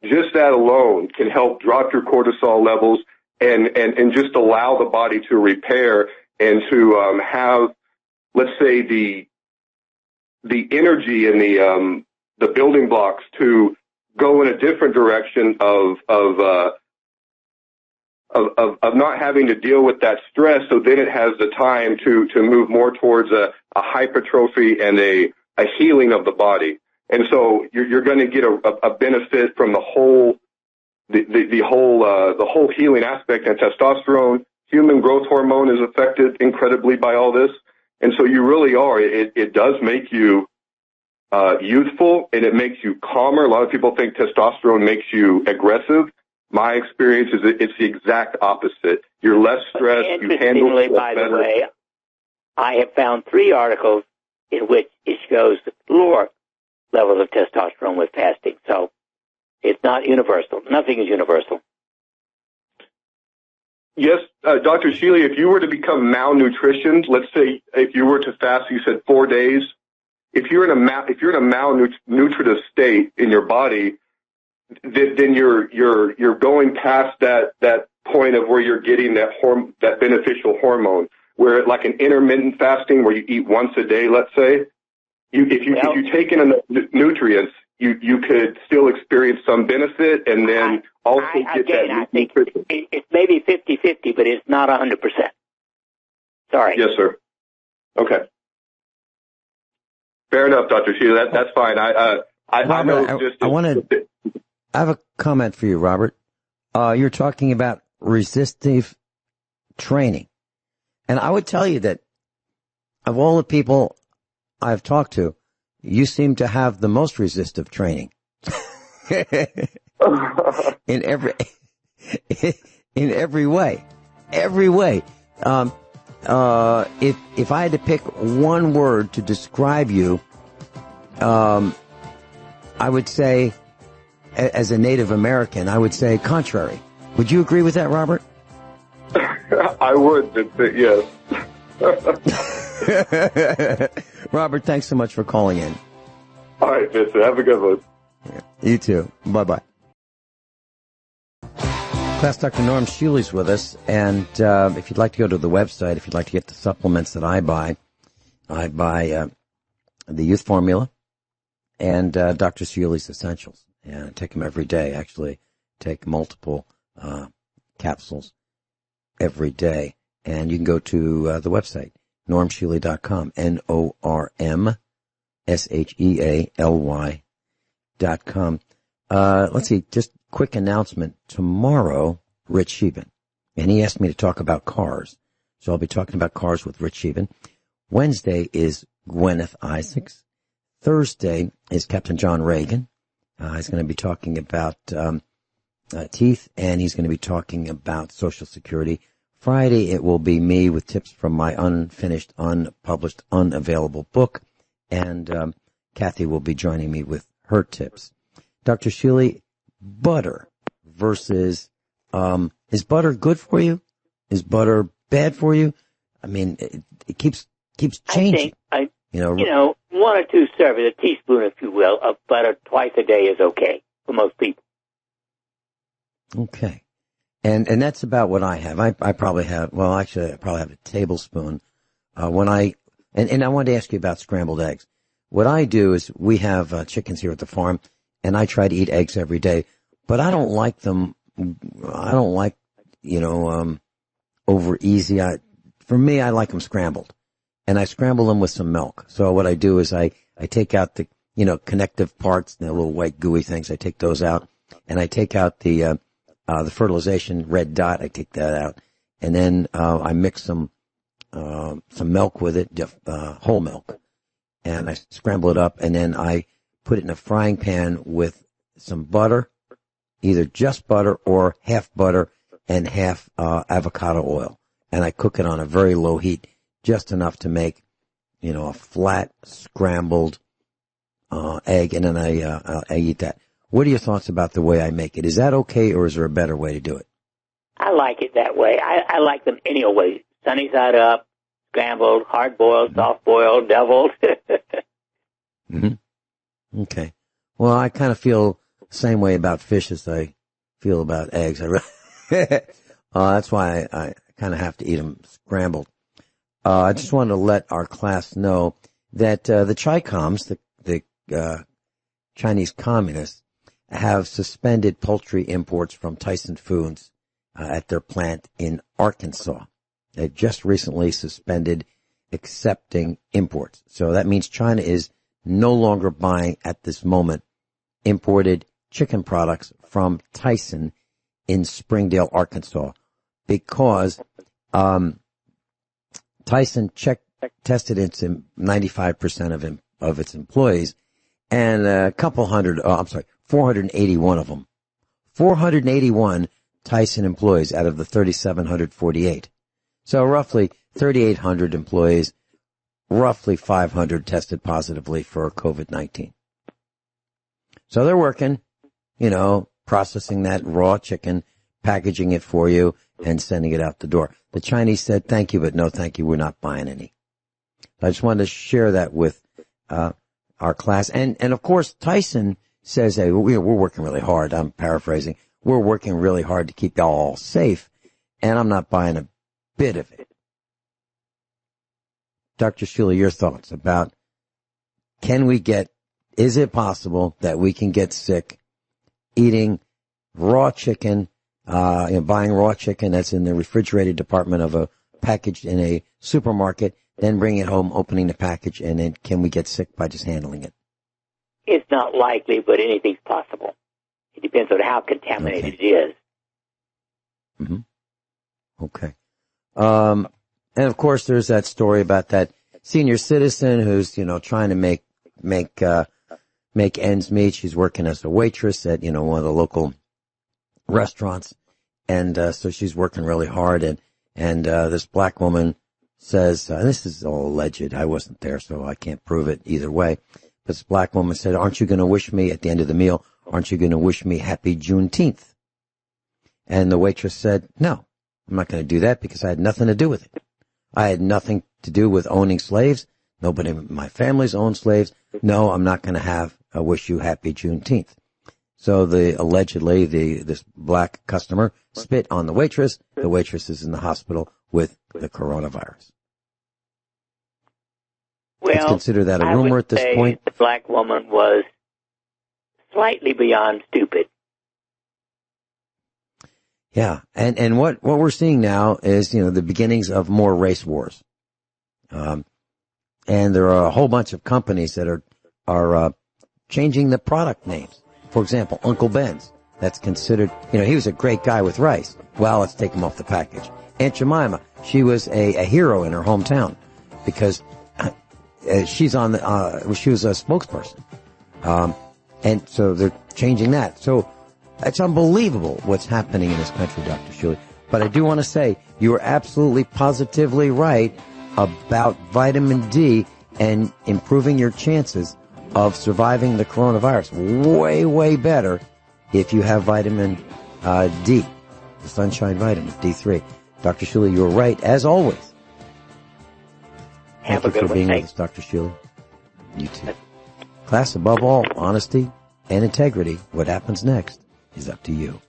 just that alone can help drop your cortisol levels and just allow the body to repair and to have, let's say, the energy and the building blocks to go in a different direction of not having to deal with that stress. So then it has the time to move more towards a hypertrophy and a healing of the body. And so you're going to get a benefit from the whole healing aspect. And testosterone, human growth hormone, is affected incredibly by all this. And so you really are. It does make you youthful, and it makes you calmer. A lot of people think testosterone makes you aggressive. My experience is it's the exact opposite. You're less stressed. You handle stress better. By the way, I have found 3 articles in which it shows lower levels of testosterone with fasting. So it's not universal. Nothing is universal. Yes, Dr. Shealy, if you were to become malnutritioned, let's say if you were to fast, you said 4 days. If you're in a malnutritive state in your body, then you're going past that point of where you're getting that beneficial hormone. Where like an intermittent fasting, where you eat once a day, let's say, if you take in enough nutrients, you could still experience some benefit, and then get that. I think it's maybe 50-50, but it's not 100%. Sorry. Yes, sir. Okay. Fair enough, Dr. Shealy. That's fine. Robert, I know just... I have a comment for you, Robert. You're talking about resistive training. And I would tell you that of all the people I've talked to, you seem to have the most resistive training. in every way. Every way. If I had to pick one word to describe you, I would say, as a Native American, I would say contrary. Would you agree with that, Robert? I would, yes. Robert, thanks so much for calling in. All right, Vincent, have a good one. You too. Bye-bye. Class Dr. Norm Shealy's with us, and if you'd like to go to the website, if you'd like to get the supplements that I buy the Youth Formula and Dr. Shealy's Essentials. And I take them every day. Actually, take multiple capsules every day. And you can go to the website, normshealy.com, NORMSHEALY.com. Let's see, just quick announcement. Tomorrow, Rich Sheben. And he asked me to talk about cars. So I'll be talking about cars with Rich Sheben. Wednesday is Gwyneth Isaacs. Thursday is Captain John Reagan. He's going to be talking about teeth, and he's going to be talking about Social Security. Friday, it will be me with tips from my unfinished, unpublished, unavailable book, and Kathy will be joining me with her tips. Dr. Shealy, butter versus is butter good for you? Is butter bad for you? I mean, it keeps changing. I think, one or two servings, a teaspoon, if you will, of butter twice a day is okay for most people. Okay. And that's about what I have. I probably have, I probably have a tablespoon. And I wanted to ask you about scrambled eggs. What I do is we have chickens here at the farm, and I try to eat eggs every day, but I don't like them. I don't like, over easy. For me, I like them scrambled, and I scramble them with some milk. So what I do is I take out the, connective parts, the little white gooey things. I take those out, and I take out the fertilization red dot. I take that out, and then I mix some milk with it, whole milk, and I scramble it up, and then I put it in a frying pan with some butter, either just butter or half butter and half avocado oil, and I cook it on a very low heat, just enough to make, a flat scrambled egg, and then I eat that. What are your thoughts about the way I make it? Is that okay, or is there a better way to do it? I like it that way. I like them any way. Sunny side up, scrambled, hard-boiled, soft-boiled, deviled. Mm-hmm. Okay. Well, I kind of feel the same way about fish as I feel about eggs. That's why I kind of have to eat them scrambled. I just wanted to let our class know that the Chi-Coms, the Chinese communists, have suspended poultry imports from Tyson Foods at their plant in Arkansas. They've just recently suspended accepting imports. So that means China is no longer buying at this moment imported chicken products from Tyson in Springdale, Arkansas, because Tyson tested its 95% of its employees, and 481 of them. 481 Tyson employees out of the 3,748. So roughly 3,800 employees, roughly 500 tested positively for COVID-19. So they're working, processing that raw chicken, packaging it for you, and sending it out the door. The Chinese said, thank you, but no thank you, we're not buying any. I just wanted to share that with our class. And of course, Tyson says, hey, we're working really hard. I'm paraphrasing. We're working really hard to keep y'all all safe, and I'm not buying a bit of it. Dr. Shealy, your thoughts about is it possible that we can get sick eating raw chicken, buying raw chicken that's in the refrigerated department of packaged in a supermarket then bringing it home, opening the package, and then can we get sick by just handling it? It's not likely, but anything's possible. It depends on how contaminated it is. Mm-hmm. Okay. And of course, there's that story about that senior citizen who's, trying to make ends meet. She's working as a waitress at, one of the local restaurants. And, so she's working really hard. And this black woman says, this is all alleged. I wasn't there, so I can't prove it either way. But this black woman said, aren't you going to wish me at the end of the meal, aren't you going to wish me happy Juneteenth? And the waitress said, no, I'm not going to do that because I had nothing to do with it. I had nothing to do with owning slaves. Nobody in my family's owned slaves. No, I'm not going to wish you happy Juneteenth. So allegedly, this black customer spit on the waitress. The waitress is in the hospital with the coronavirus. Well, let's consider that a rumor at this point. The black woman was slightly beyond stupid. Yeah, and what we're seeing now is, the beginnings of more race wars. And there are a whole bunch of companies that are changing the product names. For example, Uncle Ben's. That's considered, he was a great guy with rice. Well, let's take him off the package. Aunt Jemima, she was a hero in her hometown because she was a spokesperson. And so they're changing that. So it's unbelievable what's happening in this country, Dr. Shealy. But I do want to say you are absolutely positively right about vitamin D and improving your chances of surviving the coronavirus. Way, way better if you have vitamin D, the sunshine vitamin, D3. Dr. Shealy, you were right, as always. Thank you for being with us, Dr. Shealy. You too. Class, above all, honesty and integrity. What happens next is up to you.